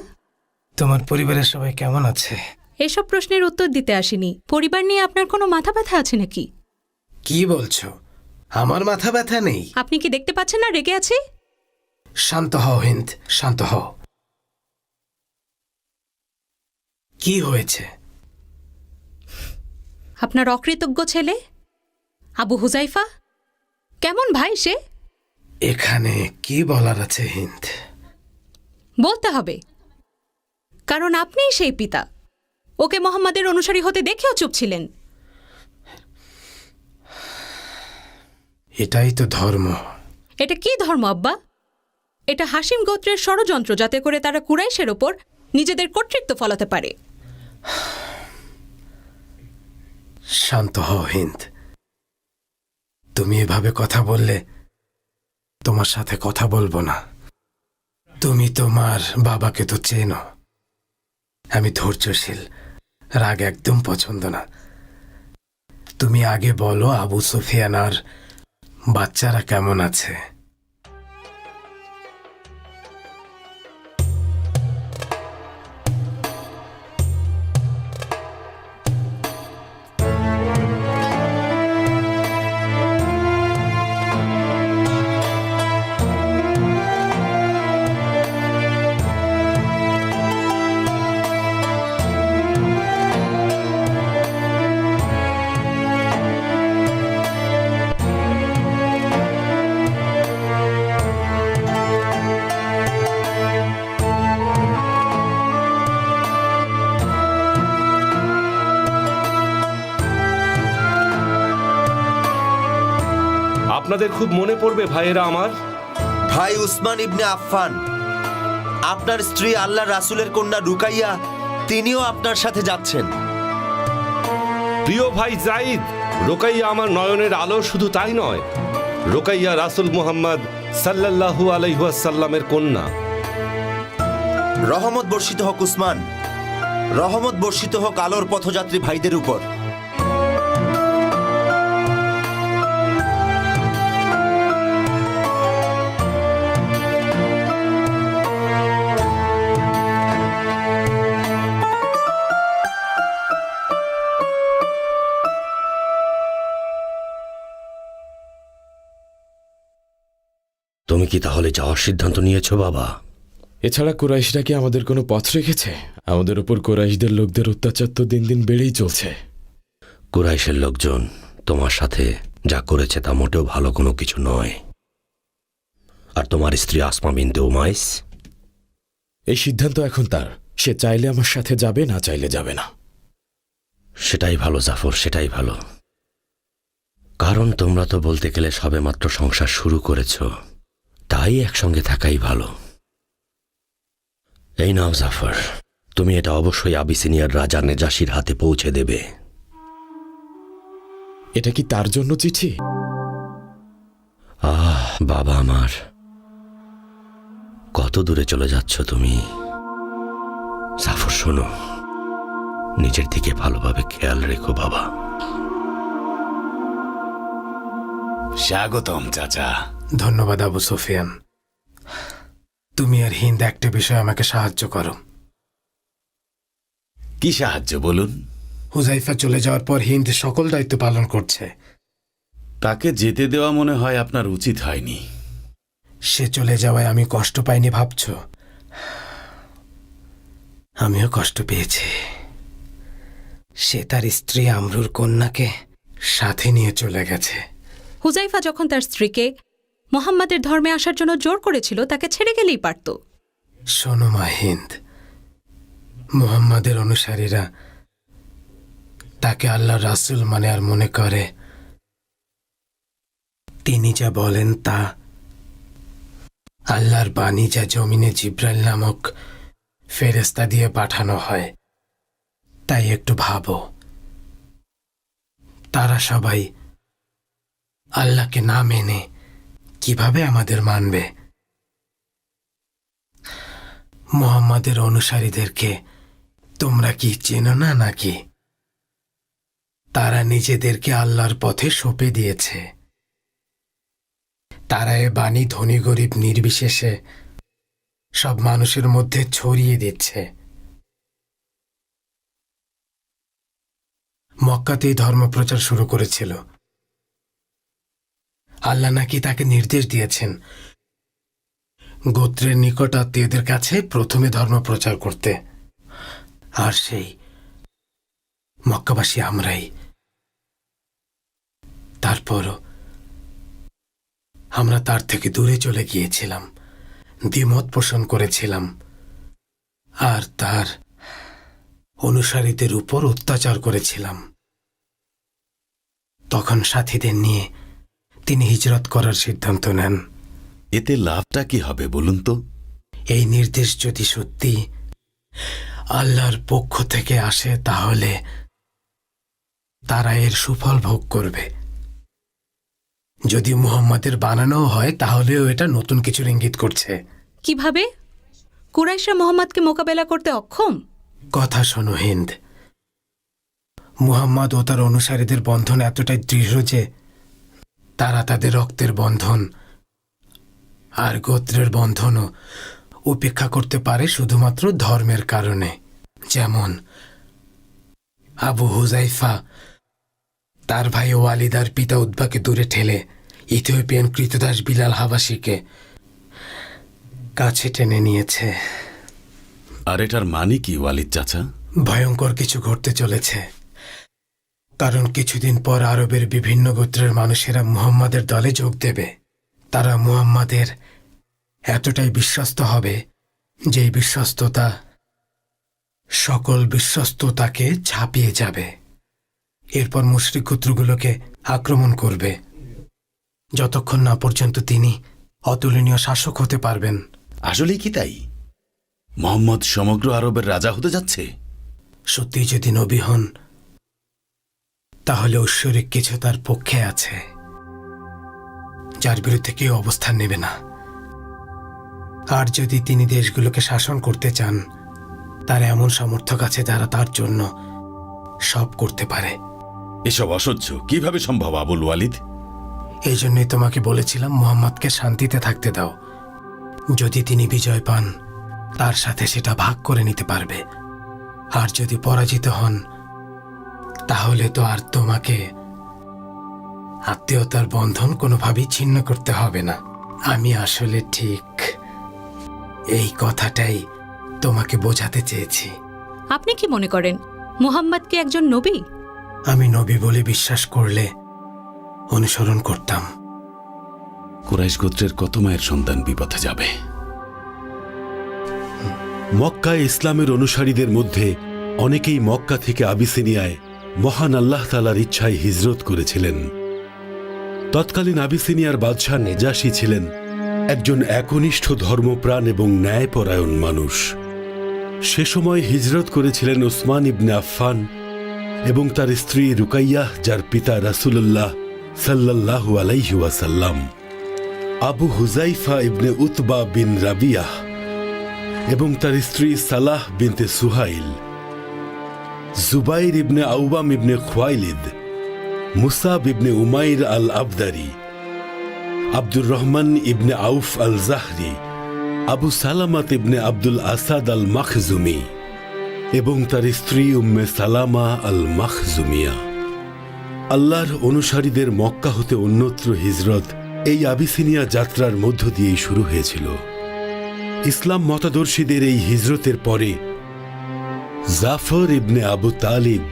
Speaker 18: তোমার পরিবারের সবাই কেমন আছে?
Speaker 7: এসব প্রশ্নের উত্তর দিতে আসিনি। পরিবার নিয়ে আপনার কোনো মাথা ব্যথা আছে নাকি?
Speaker 18: কি বলছো? আমার মাথা ব্যথা নেই।
Speaker 7: আপনি কি দেখতে পাচ্ছেন না রেগে আছি?
Speaker 18: শান্ত হও হিন্দ, শান্ত হও। কি হয়েছে?
Speaker 7: আপনার অকৃতজ্ঞ ছেলে আবু হুজাইফা কেমন ভাই সে?
Speaker 18: এখানে কি বলার আছে হিন্দ?
Speaker 7: বলতে হবে, কারণ আপনিই সেই পিতা। ওকে মোহাম্মদের অনুসারী হতে দেখেও চুপ ছিলেন।
Speaker 18: এটাই তো ধর্ম।
Speaker 7: এটা কি ধর্ম আব্বা? এটা হাসিম গোত্রের ষড়যন্ত্র, যাতে করে তারা কুরাইশের ওপর নিজেদের কর্তৃত্ব ফলাতে পারে।
Speaker 18: শান্ত হও হিন্দ। তুমি এভাবে কথা বললে তোমার সাথে কথা বলবো না। তুমি তোমার বাবাকে তো চেনো। আমি ধৈর্যশীল, রাগ একদম পছন্দ না। তুমি আগে বলো আবু সুফিয়ান আর বাচ্চারা কেমন আছে?
Speaker 19: আপনাদের খুব মনে পড়বে ভাইয়েরা আমার।
Speaker 11: ভাই উসমান ইবনে আফফান, আপনার স্ত্রী আল্লাহ রাসূলের কন্যা রুকাইয়া, তিনিও আপনার সাথে যাচ্ছেন।
Speaker 19: প্রিয় ভাই জাইদ, রোকাইয়া আমার নয়নের আলো। শুধু তাই নয়, রোকাইয়া রাসূল মুহাম্মদ সাল্লাল্লাহু আলাইহি ওয়াসাল্লামের কন্যা।
Speaker 11: রহমত বর্ষিত হোক উসমান, রহমত বর্ষিত হোক আলোর পথযাত্রী ভাইদের উপর।
Speaker 12: তুমি কি তাহলে যাওয়ার সিদ্ধান্ত নিয়েছো বাবা?
Speaker 20: এছাড়া কুরাইশরা কি আমাদের কোনো পথ রেখেছে? আমাদের উপর কুরাইশদের লোকদের অত্যাচার তো দিন দিন বেড়েই চলছে।
Speaker 12: কুরাইশের লোকজন তোমার সাথে যা করেছে তা মোটেও ভালো কোনো কিছু নয়। আর তোমার স্ত্রী আসমা বিনতে উমাইস,
Speaker 20: এই সিদ্ধান্ত এখন তার। সে চাইলে আমার সাথে যাবে, না চাইলে যাবে না।
Speaker 12: সেটাই ভালো জাফর, সেটাই ভালো। কারণ তোমরা তো বলতে গেলে সবেমাত্র সংসার শুরু করেছ, তাই একসঙ্গে থাকাই ভালো। এই নাও জাফর, তুমি এটা অবশ্যই আবিসিনিয়ার রাজা নেজাসির হাতে পৌঁছে দেবে।
Speaker 20: এটা কি তার জন্য চিঠি?
Speaker 12: বাবা আমার, কত দূরে চলে যাচ্ছ তুমি। জাফর শোনো, নিজের দিকে ভালোভাবে খেয়াল রেখো বাবা।
Speaker 10: স্বাগতম চাচা।
Speaker 18: ধন্যবাদ আবু সুফিয়ান। তুমি আর হিন্দ একটা বিষয়ে আমাকে সাহায্য করো।
Speaker 10: কি সাহায্য বলুন?
Speaker 18: হুজাইফা চলে যাওয়ার পর হিন্দ সকল দায়িত্ব পালন করছে।
Speaker 10: তাকে যেতে দেওয়া মনে হয় আপনার উচিত হয়নি।
Speaker 18: সে চলে যাওয়ায় আমি কষ্ট পাইনি ভাবছ? আমিও কষ্ট পেয়েছি। সে তার স্ত্রী আমরুর কন্যাকে সাথে নিয়ে চলে গেছে।
Speaker 7: হুজাইফা যখন তার স্ত্রীকে মোহাম্মদের ধর্মে আসার জন্য জোর করেছিল, তাকে ছেড়ে গেলেই পারত।
Speaker 18: শোনো মা হিন্দ, মুহাম্মাদের অনুসারীরা তাকে আল্লাহর রাসূল মানে আর মনে করে তিনি যা বলেন তা আল্লাহর বাণী, যা জমিনে জিব্রাইল নামক ফেরেশতা দিয়ে পাঠানো হয়। তাই একটু ভাবো, তারা সবাই আল্লাহকে না মেনে কিভাবে আমাদের মানবে? মুহাম্মাদের অনুসারীদেরকে তোমরা কি চেনো না নাকি? তারা নিজেদেরকে আল্লাহর পথে সঁপে দিয়েছে। তারা এ বাণী ধনী গরিব নির্বিশেষে সব মানুষের মধ্যে ছড়িয়ে দিচ্ছে। মক্কাতেই ধর্মপ্রচার শুরু করেছিল। আল্লাহ নাকি তাকে নির্দেশ দিয়েছেন গোত্রের নিকট আত্মীয়দের কাছে প্রথমে ধর্ম প্রচার করতে, আর সেই মক্কাবাসী আমরাই। তারপরও আমরা তার থেকে দূরে চলে গিয়েছিলাম, দ্বিমত পোষণ করেছিলাম, আর তার অনুসারীদের উপর অত্যাচার করেছিলাম। তখন সাথীদের নিয়ে তিনি হিজরত করার সিদ্ধান্ত নেন।
Speaker 10: এতে লাভটা কি হবে বলুন তো?
Speaker 18: এই নির্দেশ যদি সত্যি আল্লাহর পক্ষ থেকে আসে, তাহলে তারা এর সুফল ভোগ করবে। যদি মুহাম্মাদের বানানো হয়, তাহলেও এটা নতুন কিছুর ইঙ্গিত করছে।
Speaker 7: কিভাবে? কুরাইশরা মোহাম্মদকে মোকাবেলা করতে অক্ষম?
Speaker 18: কথা শোনো হিন্দ, মুহাম্মদ ও তার অনুসারীদের বন্ধন এতটাই দৃঢ় যে তারা তাদের রক্তের বন্ধন আর গোত্রের বন্ধনও উপেক্ষা করতে পারে শুধুমাত্র ধর্মের কারণে। যেমন আবু হুজাইফা তার ভাই ওয়ালিদার পিতা উদ্বাকে দূরে ঠেলে ইথিওপিয়ান কৃতদাস বিলাল হাবাসিকে কাছে টেনে নিয়েছে।
Speaker 10: আর এটার মানে কি ওয়ালিদ চাচা?
Speaker 18: ভয়ঙ্কর কিছু ঘটতে চলেছে, কারণ কিছুদিন পর আরবের বিভিন্ন গোত্রের মানুষেরা মুহাম্মাদের দলে যোগ দেবে। তারা মুহাম্মাদের এতটাই বিশ্বস্ত হবে যে বিশ্বস্ততা সকল বিশ্বস্ততাকে ছাপিয়ে যাবে। এরপর মুশরিক গোত্রগুলোকে আক্রমণ করবে, যতক্ষণ না পর্যন্ত তিনি অতুলনীয় শাসক হতে পারবেন।
Speaker 10: আসলে কি তাই? মোহাম্মদ সমগ্র আরবের রাজা হতে যাচ্ছে?
Speaker 18: সত্যি যদি নবী হন, তাহলে ঐশ্বরিক কিছু তার পক্ষে আছে, যার বিরুদ্ধে কেউ অবস্থান নেবে না। আর যদি তিনি দেশগুলোকে শাসন করতে চান, তার এমন সমর্থক আছে যারা তার জন্য সব করতে পারে।
Speaker 10: এসব অসহ্য কিভাবে সম্ভব আবুল ওয়ালিদ?
Speaker 18: এই জন্যই তোমাকে বলেছিলাম মুহাম্মদকে শান্তিতে থাকতে দাও। যদি তিনি বিজয় পান, তার সাথে সেটা ভাগ করে নিতে পারবে। আর যদি পরাজিত হন, তাহলে তো আর তোমাকে আত্মীয়তার বন্ধন কোনোভাবেই ছিন্ন করতে হবে না। আমি আসলে ঠিক এই কথাটাই তোমাকে বোঝাতে চেয়েছি।
Speaker 7: আপনি কি মনে করেন মুহাম্মদ কি একজন নবী?
Speaker 18: আমি নবী বলে বিশ্বাস করলে অনুসরণ করতাম।
Speaker 10: কুরাইশ গোত্রের কত মায়ের সন্তান বিপথে যাবে। মক্কায় ইসলামের অনুসারীদের মধ্যে অনেকেই মক্কা থেকে আবিসিনিয়ায় মহান আল্লাহ তাআলার ইচ্ছায় হিজরত করেছিলেন। তৎকালীন আবিসিনিয়ার বাদশাহ নেজাশী ছিলেন একজন একনিষ্ঠ ধর্মপ্রাণ এবং ন্যায়পরায়ণ মানুষ। সে সময় হিজরত করেছিলেন উসমান ইবনে আফফান এবং তার স্ত্রী রুকাইয়াহ, যার পিতা রাসূলুল্লাহ সাল্লাল্লাহু আলাইহি ওয়াসাল্লাম, আবু হুজাইফা ইবনে উতবা বিন রাবিয়াহ এবং তার স্ত্রী সালাহ বিনতে সুহাইল, জুবাইর ইবনে আউবাম ইবনে খুয়াইলিদ, মুসাব ইবনে উমাইর আল আবদারি
Speaker 9: আব্দুর রহমান ইবনে আউফ আল জাহরি, আবু সালামাত ইবনে আব্দুল আসাদ আল মাখজুমি এবং তার স্ত্রী উম্মে সালামা আল মাখজুমিয়া। আল্লাহর অনুসারীদের মক্কা হতে অন্যত্র হিজরত এই আবিসিনিয়া যাত্রার মধ্য দিয়েই শুরু হয়েছিল। ইসলাম মতাদর্শীদের এই হিজরতের পরে জাফর ইবনে আবু তালিব,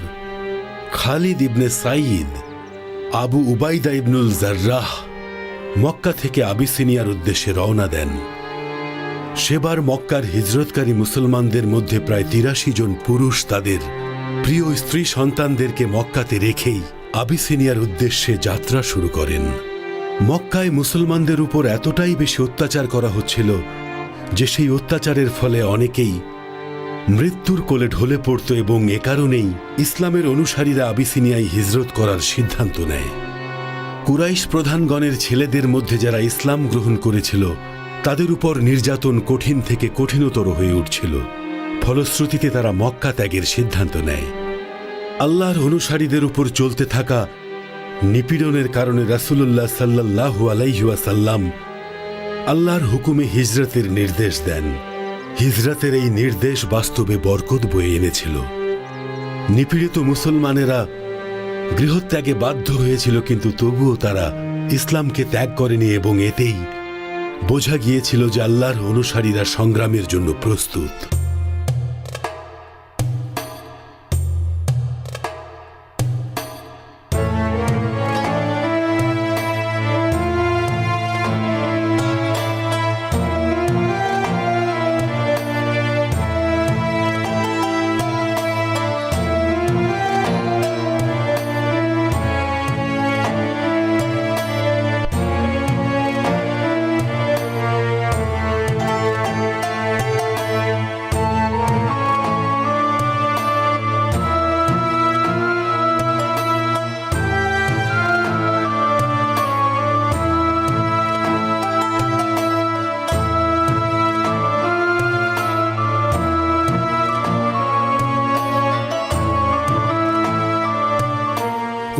Speaker 9: খালিদ ইবনে সাইদ, আবু উবাইদা ইবনুল জার্রাহ মক্কা থেকে আবিসিনিয়ার উদ্দেশ্যে রওনা দেন। সেবার মক্কার হিজরতকারী মুসলমানদের মধ্যে প্রায় ৮৩ জন পুরুষ তাদের প্রিয় স্ত্রী সন্তানদেরকে মক্কাতে রেখেই আবিসিনিয়ার উদ্দেশ্যে যাত্রা শুরু করেন। মক্কায় মুসলমানদের উপর এতটাই বেশি অত্যাচার করা হচ্ছিল যে সেই অত্যাচারের ফলে অনেকেই মৃত্যুর কোলে ঢলে পড়ত এবং এ কারণেই ইসলামের অনুসারীরা আবিসিনিয়ায় হিজরত করার সিদ্ধান্ত নেয়। কুরাইশ প্রধানগণের ছেলেদের মধ্যে যারা ইসলাম গ্রহণ করেছিল তাদের উপর নির্যাতন কঠিন থেকে কঠিনতর হয়ে উঠছিল। ফলশ্রুতিতে তারা মক্কা ত্যাগের সিদ্ধান্ত নেয়। আল্লাহর অনুসারীদের উপর চলতে থাকা নিপীড়নের কারণে রাসূলুল্লাহ সাল্লাল্লাহু আলাইহি ওয়াসাল্লাম আল্লাহর হুকুমে হিজরতের নির্দেশ দেন। হিজরতের এই নির্দেশ বাস্তবে বরকত বয়ে এনেছিল। নিপীড়িত মুসলমানেরা গৃহত্যাগে বাধ্য হয়েছিল, কিন্তু তবুও তারা ইসলামকে ত্যাগ করেনি এবং এতেই বোঝা গিয়েছিল যে আল্লাহর অনুসারীরা সংগ্রামের জন্য প্রস্তুত।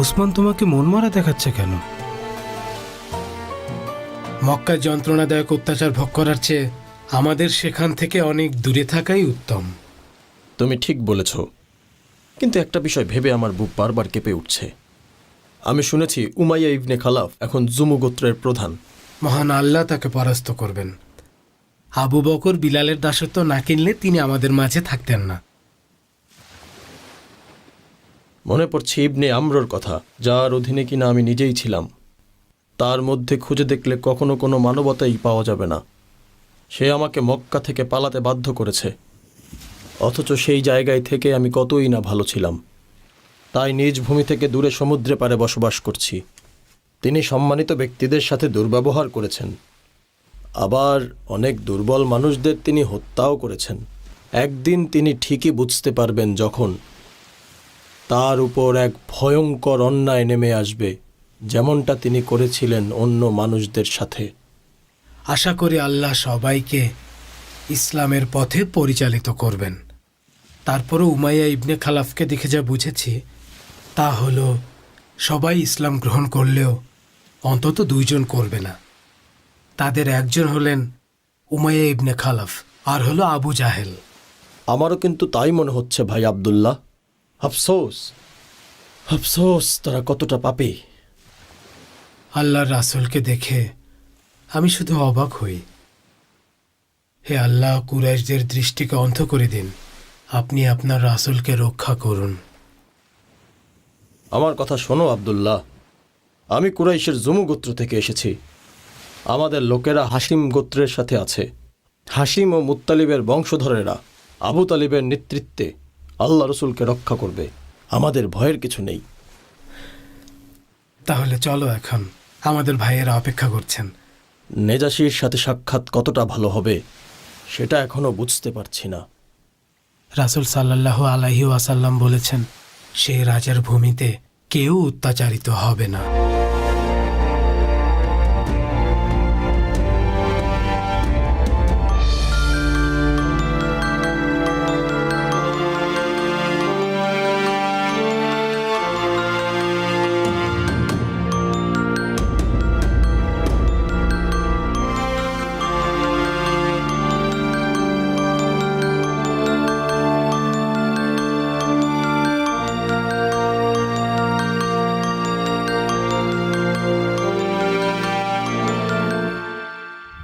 Speaker 18: উসমান তোমাকে মনমরা দেখাচ্ছে কেন? মক্কায় যন্ত্রণাদায়ক অত্যাচার ভোগ করার চেয়ে আমাদের সেখান থেকে অনেক দূরে থাকাই উত্তম।
Speaker 6: তুমি ঠিক বলেছ, কিন্তু একটা বিষয় ভেবে আমার বুক বারবার কেঁপে উঠছে। আমি শুনেছি উমাইয়া ইবনে খালাফ এখন জুমু গোত্রের প্রধান।
Speaker 18: মহান আল্লাহ তাকে পরাস্ত করবেন। আবু বকর বিলালের দাসত্ব না কিনলে তিনি আমাদের মাঝে থাকতেন না।
Speaker 6: মনে পড়ছে ইবনে আমরর কথা, যার অধীনে কিনা আমি নিজেই ছিলাম। তার মধ্যে খুঁজে দেখলে কখনো কোনো মানবতাই পাওয়া যাবে না। সে আমাকে মক্কা থেকে পালাতে বাধ্য করেছে, অথচ সেই জায়গায় থেকে আমি কতই না ভালো ছিলাম। তাই নিজ ভূমি থেকে দূরে সমুদ্রে পাড়ে বসবাস করছি। তিনি সম্মানিত ব্যক্তিদের সাথে দুর্ব্যবহার করেছেন, আবার অনেক দুর্বল মানুষদের তিনি হত্যাও করেছেন। একদিন তিনি ঠিকই বুঝতে পারবেন যখন তার উপর এক ভয়ঙ্কর অন্যায় নেমে আসবে, যেমনটা তিনি করেছিলেন অন্য মানুষদের সাথে।
Speaker 18: আশা করি আল্লাহ সবাইকে ইসলামের পথে পরিচালিত করবেন। তারপরও উমাইয়া ইবনে খালাফকে দেখে যা বুঝেছি তা হলো সবাই ইসলাম গ্রহণ করলেও অন্তত 2 জন করবে না। তাদের একজন হলেন উমাইয়া ইবনে খালাফ, আর হলো আবু জাহেল।
Speaker 6: আমারও কিন্তু তাই মনে হচ্ছে ভাই আব্দুল্লাহ। আফসোস, আফসোস তারা কতটা পাপী।
Speaker 18: আল্লাহর রাসূলকে দেখে আমি শুধু অবাক হই। হে আল্লাহ, কুরাইশদের দৃষ্টিকে অন্ধ করে দিন। আপনি আপনার রাসূলকে রক্ষা করুন।
Speaker 6: আমার কথা শোনো আব্দুল্লাহ, আমি কুরাইশের জুমু গোত্র থেকে এসেছি। আমাদের লোকেরা হাসিম গোত্রের সাথে আছে। হাসিম ও মুত্তালিবের বংশধরেরা আবু তালিবের নেতৃত্বে আল্লাহ রসুলকে রক্ষা করবে। আমাদের ভয়ের কিছু নেই।
Speaker 18: তাহলে চলো, এখন আমাদের ভাইয়েরা অপেক্ষা করছেন।
Speaker 6: নেজাশির সাথে সাক্ষাৎ কতটা ভালো হবে সেটা এখনো বুঝতে পারছি না।
Speaker 18: রাসূল সাল্লাল্লাহু আলাইহি ওয়াসাল্লাম বলেছেন, সেই রাজার ভূমিতে কেউ অত্যাচারিত হবে না।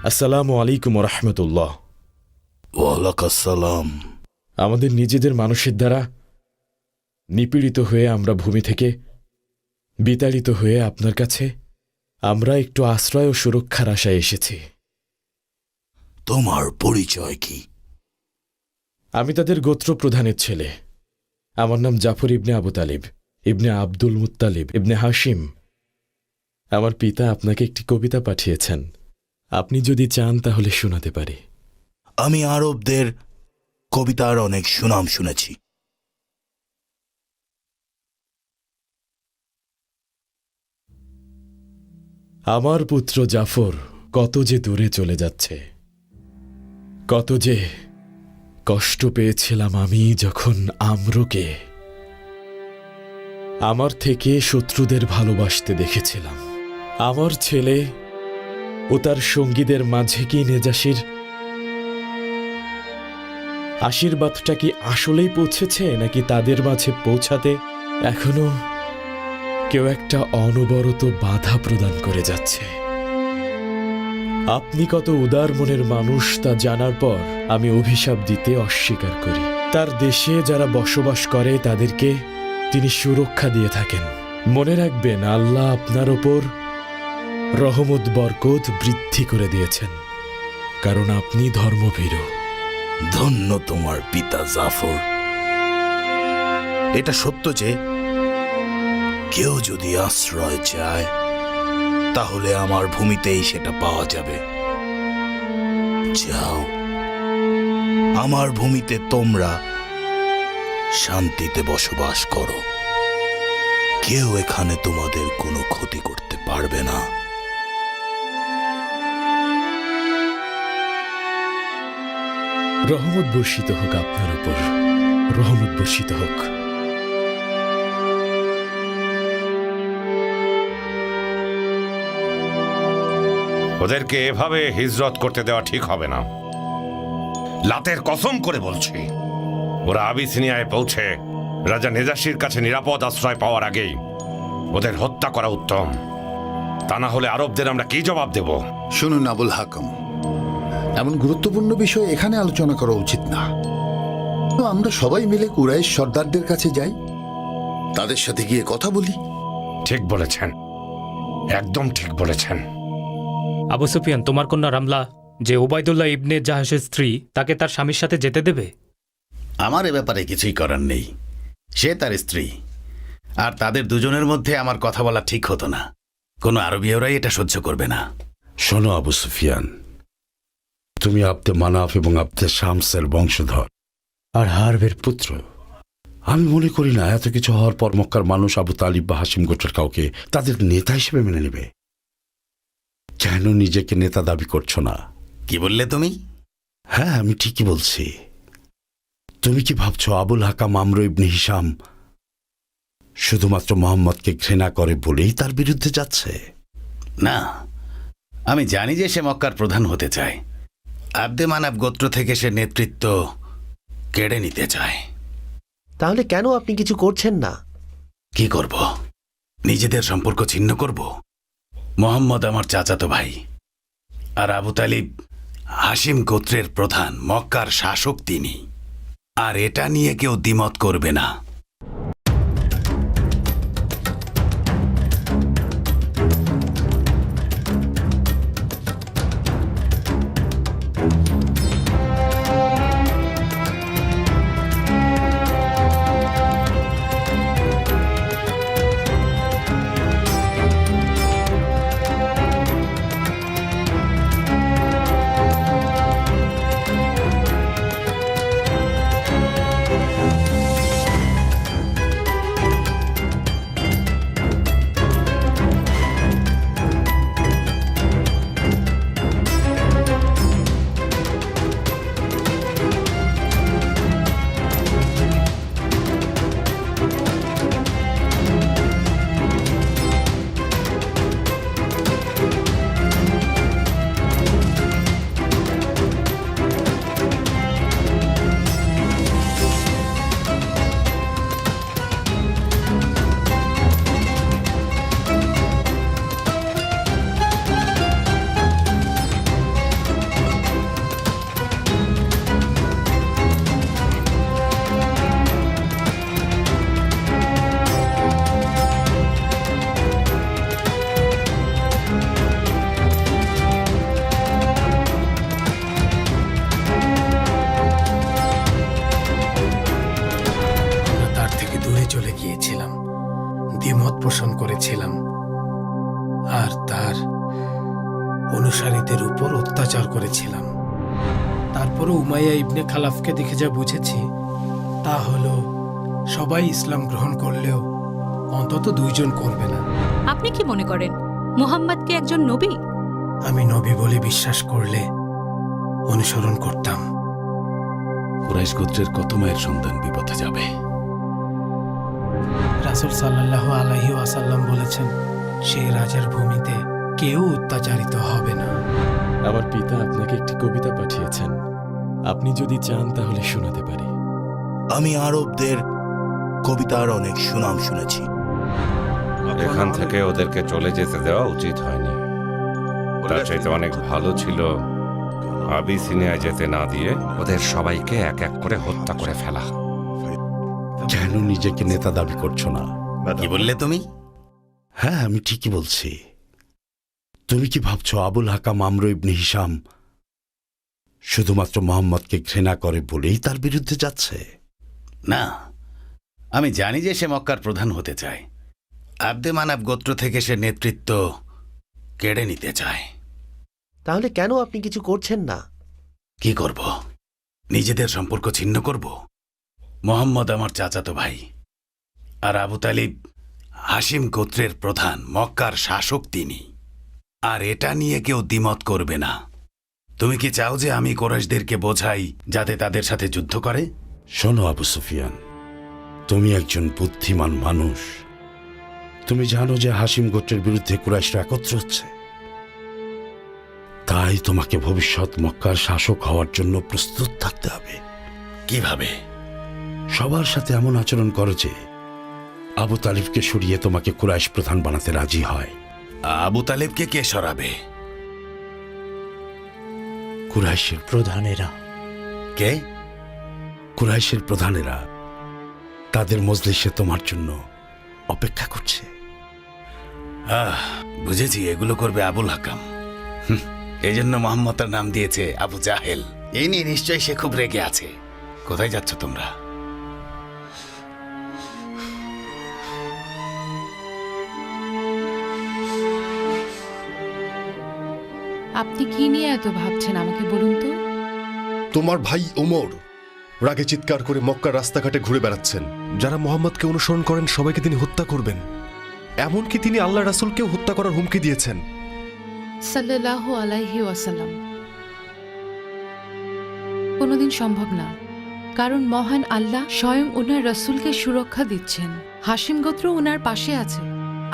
Speaker 12: আসসালামু আলাইকুম রহমতুল্লাহ।
Speaker 10: ওয়ালাকাসসালাম।
Speaker 12: আমাদের নিজেদের মানুষের দ্বারা নিপীড়িত হয়ে আমরা ভূমি থেকে বিতাড়িত হয়ে আপনার কাছে আমরা একটু আশ্রয় ও সুরক্ষার আশায় এসেছি।
Speaker 10: তোমার পরিচয় কি?
Speaker 12: আমি তাদের গোত্র প্রধানের ছেলে। আমার নাম জাফর ইবনে আবু তালিব, ইবনে আব্দুল মুত্তালিব, ইবনে হাশিম। আমার পিতা আপনাকে একটি কবিতা পাঠিয়েছেন, আপনি যদি চান তাহলে শোনাতে পারি।
Speaker 10: আমি আরবদের কবিতার অনেক সুনাম শুনেছি।
Speaker 12: আমার পুত্র জাফর কত যে দূরে চলে যাচ্ছে, কত যে কষ্ট পেয়েছিলাম আমি যখন আম্রকে আমার থেকে শত্রুদের ভালোবাসতে দেখেছিলাম। আমার ছেলে ও তার সঙ্গীদের মাঝে কি নেজাসির আশীর্বাদটা কি আসলেই পৌঁছেছে, নাকি তাদের মাঝে পৌঁছাতে এখনো কেউ একটা অনবরত বাধা প্রদান করে যাচ্ছে? আপনি কত উদার মনের মানুষ তা জানার পর আমি অভিশাপ দিতে অস্বীকার করি। তার দেশে যারা বসবাস করে তাদেরকে তিনি সুরক্ষা দিয়ে থাকেন। মনে রাখবেন, আল্লাহ আপনার ওপর রহমত বরকত বৃদ্ধি করে দিয়েছেন, কারণ আপনি ধর্মভীরু।
Speaker 10: ধন্য তোমার পিতা জাফর। এটা সত্য যে কেউ যদি আশ্রয় চায় তাহলে আমার ভূমিতেই সেটা পাওয়া যাবে। যাও, আমার ভূমিতে তোমরা শান্তিতে বসবাস করো। কেউ এখানে তোমাদের কোনো ক্ষতি করতে পারবে না।
Speaker 12: রহমত বর্ষিত হোক আপনার উপর, রহমত বর্ষিত হোক।
Speaker 5: ওদেরকে এভাবে হিজরত করতে দেওয়া ঠিক হবে না। লাতের কসম করে বলছি, ওরা আবিসিনিয়ায় পৌঁছে রাজা নেজাসির কাছে নিরাপদ আশ্রয় পাওয়ার আগেই ওদের হত্যা করা উত্তম। তা না হলে আরবদের আমরা কি জবাব দেব?
Speaker 2: শুনুন আবুল হাকাম, এমন গুরুত্বপূর্ণ বিষয় এখানে আলোচনা করা উচিত না। আমরা সবাই মিলে কুরাইশ সর্দারদের কাছে যাই, তাদের সাথে গিয়ে কথা বলি।
Speaker 5: ঠিক বলেছেন, একদম ঠিক বলেছেন।
Speaker 4: আবু সুফিয়ান, তোমার কন্যা রামলা যে ওবায়দুল্লাহ ইবনে জাহাসের স্ত্রী, তাকে তার স্বামীর সাথে যেতে দেবে?
Speaker 22: আমার এ ব্যাপারে কিছুই করার নেই। সে তার স্ত্রী, আর তাদের দুজনের মধ্যে আমার কথা বলা ঠিক হতো না। কোনো আরবীয়রাই এটা সহ্য করবে না।
Speaker 9: শোনো আবু সুফিয়ান, তুমি আব্দে মানাফ এবং আব্দে শামসের বংশধর আর হারবের পুত্র। আমি মনে করি না এত কিছু হওয়ার পর মক্কার মানুষ আবু তালিব বা হাসিম গোত্রের কাউকে তাদের নেতা হিসেবে মেনে নেবে। কেন নিজেকে নেতা দাবি করছো না?
Speaker 22: কি বললে তুমি?
Speaker 9: হ্যাঁ, আমি ঠিকই বলছি। তুমি কি ভাবছো আবুল হাকাম আমর ইবনে হিশাম শুধুমাত্র মোহাম্মদকে ঘৃণা করে বলেই তার বিরুদ্ধে যাচ্ছে?
Speaker 22: না, আমি জানি যে সে মক্কার প্রধান হতে চায়। আব্দে মানাব গোত্র থেকে সে নেতৃত্ব কেড়ে নিতে চায়।
Speaker 11: তাহলে কেন আপনি কিছু করছেন না?
Speaker 22: কি করব? নিজেদের সম্পর্ক ছিন্ন করব? মোহাম্মদ আমার চাচাতো ভাই, আর আবু তালিব হাসিম গোত্রের প্রধান, মক্কার শাসক তিনি। আর এটা নিয়ে কেউ দ্বিমত করবে না।
Speaker 18: তার অনুসারীদের উপর অত্যাচার করেছিলাম। তারপরও উমাইয়া ইবনে খালাফকে দেখে যা বুঝেছি তা হলো সবাই ইসলাম গ্রহণ করলেও অন্তত 2 জন করবে না।
Speaker 7: আপনি কি মনে করেন মুহাম্মদ কি একজন নবী?
Speaker 18: আমি নবী বলে বিশ্বাস করলে অনুসরণ করতাম।
Speaker 22: কুরাইশ গোত্রের কত মায়ের সন্তান বিপথে যাবে?
Speaker 18: রাসূল সাল্লাল্লাহু আলাইহি ওয়াসাল্লাম বলেছেন, সেই রাজার ভূমিতে কেউ অত্যাচারিত হবে না।
Speaker 12: আমার পিতা আপনাকে একটি কবিতা পাঠিয়েছেন, আপনি যদি চান তাহলে শোনাতে পারি।
Speaker 1: আমি আরবদের কবিতার অনেক সুনাম শুনেছি।
Speaker 5: এখান থেকে ওদেরকে চলে যেতে দেওয়া উচিত হয়নি। তার চাইতে অনেক ভালো ছিল আবিসিনিয়ায় যেতে না দিয়ে ওদের সবাইকে এক এক করে হত্যা করে ফেলা।
Speaker 9: কেন নিজেকে নেতা দাবি করছো না?
Speaker 22: কি বললে তুমি?
Speaker 9: হ্যাঁ, আমি ঠিকই বলছি। তুমি কি ভাবছো আবুল হাকাম আমর ইবনে হিশাম শুধুমাত্র মোহাম্মদকে ঘৃণা করে বলেই তার বিরুদ্ধে যাচ্ছে?
Speaker 22: না, আমি জানি যে সে মক্কার প্রধান হতে চায়। আব্দে মানাব গোত্র থেকে সে নেতৃত্ব কেড়ে নিতে চায়।
Speaker 11: তাহলে কেন আপনি কিছু করছেন না?
Speaker 22: কি করব? নিজেদের সম্পর্ক ছিন্ন করব? মোহাম্মদ আমার চাচাতো ভাই, আর আবু তালিব হাশিম গোত্রের প্রধান, মক্কার শাসক তিনি। আর এটা নিয়ে কেউ দ্বিমত করবে না। তুমি কি চাও যে আমি কুরাইশদেরকে বোঝাই যাতে তাদের সাথে যুদ্ধ করে?
Speaker 9: শোনো আবু সুফিয়ান, তুমি একজন বুদ্ধিমান মানুষ। তুমি জানো যে হাশিম গোত্রের বিরুদ্ধে কুরাইশরা একত্র হচ্ছে। তাই তোমাকে ভবিষ্যৎ মক্কার শাসক হওয়ার জন্য প্রস্তুত থাকতে হবে।
Speaker 22: কিভাবে?
Speaker 9: সবার সাথে এমন আচরণ করো যে আবু তালিবকে সরিয়ে তোমাকে কুরাইশ প্রধান বানাতে রাজি হয়।
Speaker 22: আবু তালিবকে কে সরাবে?
Speaker 9: কুরাইশের প্রধানেরা।
Speaker 22: কে?
Speaker 9: কুরাইশের প্রধানেরা তাদের মজলিসে তোমার জন্য অপেক্ষা করছে।
Speaker 22: বুঝেছি, এগুলো করবে আবুল হাকাম। এই জন্য মোহাম্মদ তার নাম দিয়েছে আবু জাহেল। এই নিয়ে নিশ্চয়ই সে খুব রেগে আছে। কোথায় যাচ্ছ তোমরা?
Speaker 13: আপনি কি নিয়ে এত ভাবছেন আমাকে বলুন তো?
Speaker 3: তোমার ভাই ওমর রাগে চিৎকার করে মক্কার রাস্তাঘাটে ঘুরে বেড়াচ্ছেন। যারা মোহাম্মদকে অনুসরণ করেন সবাইকে তিনি হত্যা করবেন। এমনকি তিনি আল্লাহ রাসূলকেও হত্যা করার হুমকি দিয়েছেন।
Speaker 13: সাল্লাল্লাহু আলাইহি ওয়াসাল্লাম। কোনোদিন সম্ভব না, কারণ মহান আল্লাহ স্বয়ং ওনার রাসূলকে সুরক্ষা দিচ্ছেন। হাশিম গোত্র ওনার পাশে আছে।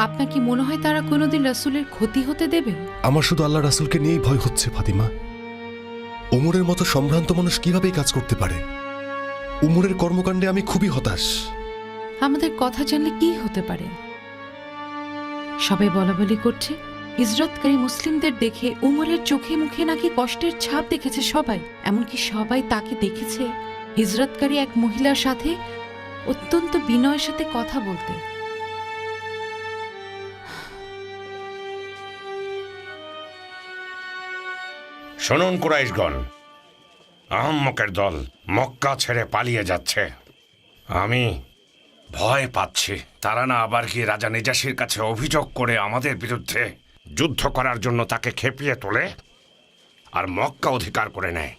Speaker 13: আপনার কি মনে হয় তারা কোনোদিন রাসূলের ক্ষতি হতে দেবে?
Speaker 3: আমার শুধু আল্লাহ রাসূলকে নিয়েই ভয় হচ্ছে ফাতিমা। ওমরের মতো সম্ভ্রান্ত মানুষ কিভাবে এই কাজ করতে পারে? উমরের কর্মকাণ্ডে আমি খুবই হতাশ।
Speaker 13: আমাদের কথা জানলে কি হতে পারে? সবাই বলাবলি করছে হিজরতকারী মুসলিমদের দেখে উমরের চোখে মুখে নাকি কষ্টের ছাপ দেখেছে সবাই। এমনকি সবাই তাকে দেখেছে হিজরতকারী এক মহিলার সাথে অত্যন্ত বিনয়ের সাথে কথা বলতে।
Speaker 5: শুনুন কুরাইশগণ, আহম্মকের দল মক্কা ছেড়ে পালিয়ে যাচ্ছে। আমি ভয় পাচ্ছি তারা না আবার কি রাজা নেজাশির কাছে অভিযোগ করে আমাদের বিরুদ্ধে যুদ্ধ করার জন্য তাকে খেপিয়ে তোলে আর মক্কা অধিকার করে নেয়।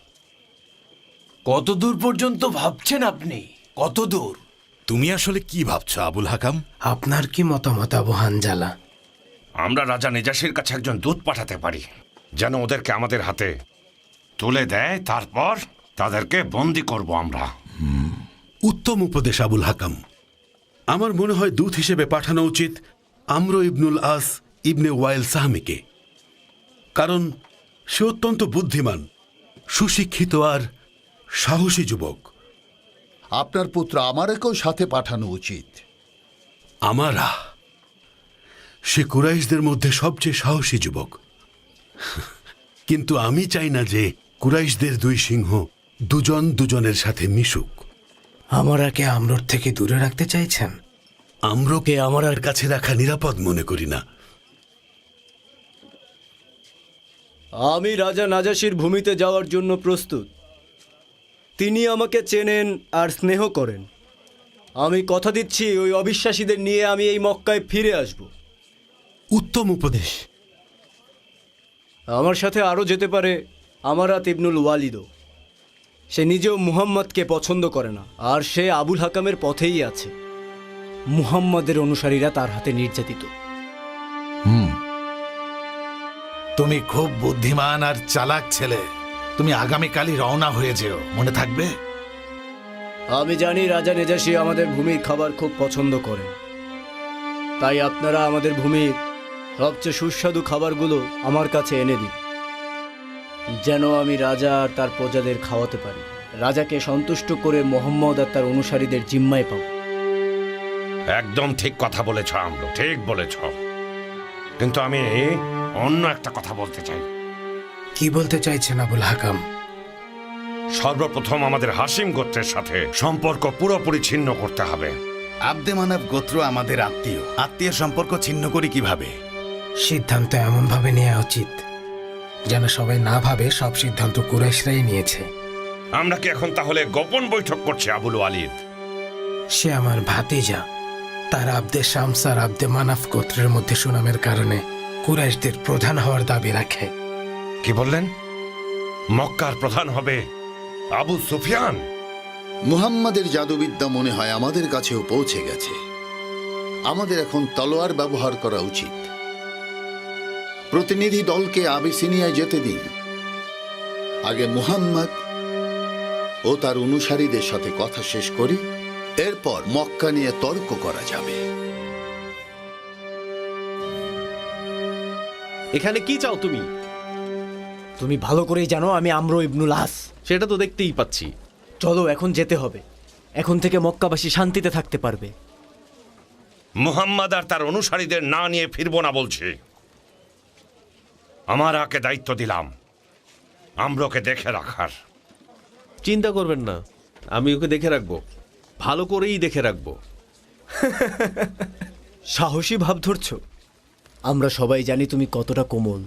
Speaker 8: কত দূর পর্যন্ত ভাবছেন আপনি? কত দূর?
Speaker 22: তুমি আসলে কি ভাবছো আবুল হাকাম?
Speaker 18: আপনার কি মতামত আবু হানজালা?
Speaker 5: আমরা রাজা নেজাশির কাছে একজন দূত পাঠাতে পারি যেন ওদেরকে আমাদের হাতে তুলে দেয়, তারপর তাদেরকে বন্দী করব আমরা।
Speaker 9: উত্তম উপদেশ আবুল হাকাম। আমার মনে হয় দূত হিসেবে পাঠানো উচিত আমর ইবনুল আস ইবনে ওয়াইল সাহমিকে, কারণ সে অত্যন্ত বুদ্ধিমান, সুশিক্ষিত আর সাহসী যুবক।
Speaker 2: আপনার পুত্র আমারকেও সাথে পাঠানো উচিত।
Speaker 9: আমারা? সে কুরাইশদের মধ্যে সবচেয়ে সাহসী যুবক। কিন্তু আমি চাই না যে কুরাইশদের 2 সিংহ দুজন দুজনের সাথে মিশুক।
Speaker 18: আমরাকে আমরর থেকে দূরে রাখতে চাইছেন?
Speaker 9: আমরকে আমরার কাছে রাখা নিরাপদ মনে করি না।
Speaker 8: আমি রাজা নাজাশির ভূমিতে যাওয়ার জন্য প্রস্তুত। তিনি আমাকে চেনেন আর স্নেহ করেন। আমি কথা দিচ্ছি ওই অবিশ্বাসীদের নিয়ে আমি এই মক্কায় ফিরে আসব।
Speaker 9: উত্তম উপদেশ।
Speaker 8: আমার সাথে আরও যেতে পারে আমারাত ইবনুল ওয়ালিদও। সে নিজেও মুহাম্মদকে পছন্দ করে না, আর সে আবুল হাকামের পথেই আছে। মুহাম্মদের অনুসারীরা তার হাতে নির্যাতিত।
Speaker 16: তুমি খুব বুদ্ধিমান আর চালাক ছেলে। তুমি আগামীকালই রওনা হয়ে যেও, মনে থাকবে?
Speaker 8: আমি জানি রাজা নেজাসী আমাদের ভূমির খাবার খুব পছন্দ করেন, তাই আপনারা আমাদের ভূমির সবচেয়ে সুস্বাদু খাবারগুলো আমার কাছে এনে দিন, যেন আমি রাজা আর তার প্রজাদের খাওয়াতে পারি। রাজাকে সন্তুষ্ট করে মোহাম্মদ আর তার অনুসারীদের জিম্মায় পাব।
Speaker 5: একদম ঠিক কথা বলেছ আমরো, ঠিক বলেছ। কিন্তু আমি অন্য একটা কথা বলতে চাই।
Speaker 18: কি বলতে চাইছেন আবুল হাকাম?
Speaker 5: সর্বপ্রথম আমাদের হাসিম গোত্রের সাথে সম্পর্ক পুরোপুরি ছিন্ন করতে হবে।
Speaker 22: আব্দে মানাব গোত্র আমাদের আত্মীয়। আত্মীয় সম্পর্ক ছিন্ন করি কিভাবে?
Speaker 18: সিদ্ধান্ত এমনভাবে নেওয়া উচিত যেন সবাই না ভাবে সব সিদ্ধান্ত কুরাইশরাই নিয়েছে।
Speaker 5: আমরা কি এখন তাহলে গোপন বৈঠক করছি আবুল ওয়ালিদ?
Speaker 18: সে আমার ভাতিজা। তার আব্দে শামস আর আব্দে মানাফ গোত্রের মধ্যে সুনামের কারণে কুরাইশদের প্রধান হওয়ার দাবি রাখে।
Speaker 5: কি বললেন? মক্কার প্রধান হবে আবু সুফিয়ান?
Speaker 2: মুহাম্মাদের জাদুবিদ্যা মনে হয় আমাদের কাছেও পৌঁছে গেছে। আমাদের এখন তলোয়ার ব্যবহার করা উচিত। প্রতিনিধি দলকে আবিসিনিয়ায় যেতে দিন। আগে মুহাম্মদ ও তার অনুসারীদের সাথে কথা শেষ করি, এরপর মক্কা নিয়ে তর্ক করা যাবে।
Speaker 6: এখানে কি চাও তুমি?
Speaker 8: তুমি ভালো করেই জানো আমি আমরো ইবনুল আস।
Speaker 6: সেটা তো দেখতেই পাচ্ছি।
Speaker 8: চলো এখন যেতে হবে। এখন থেকে মক্কাবাসী শান্তিতে থাকতে পারবে।
Speaker 5: মুহাম্মদ আর তার অনুসারীদের না নিয়ে ফিরবো না বলছি। আমার আকে দায়িত্ব দিলাম আমরোকে দেখে রাখার।
Speaker 6: চিন্তা করবেন না, আমি ওকে দেখে রাখবো, ভালো করেই দেখে রাখবো।
Speaker 8: সাহসী ভাব ধরছো? আমরা সবাই জানি তুমি কতটা কোমল।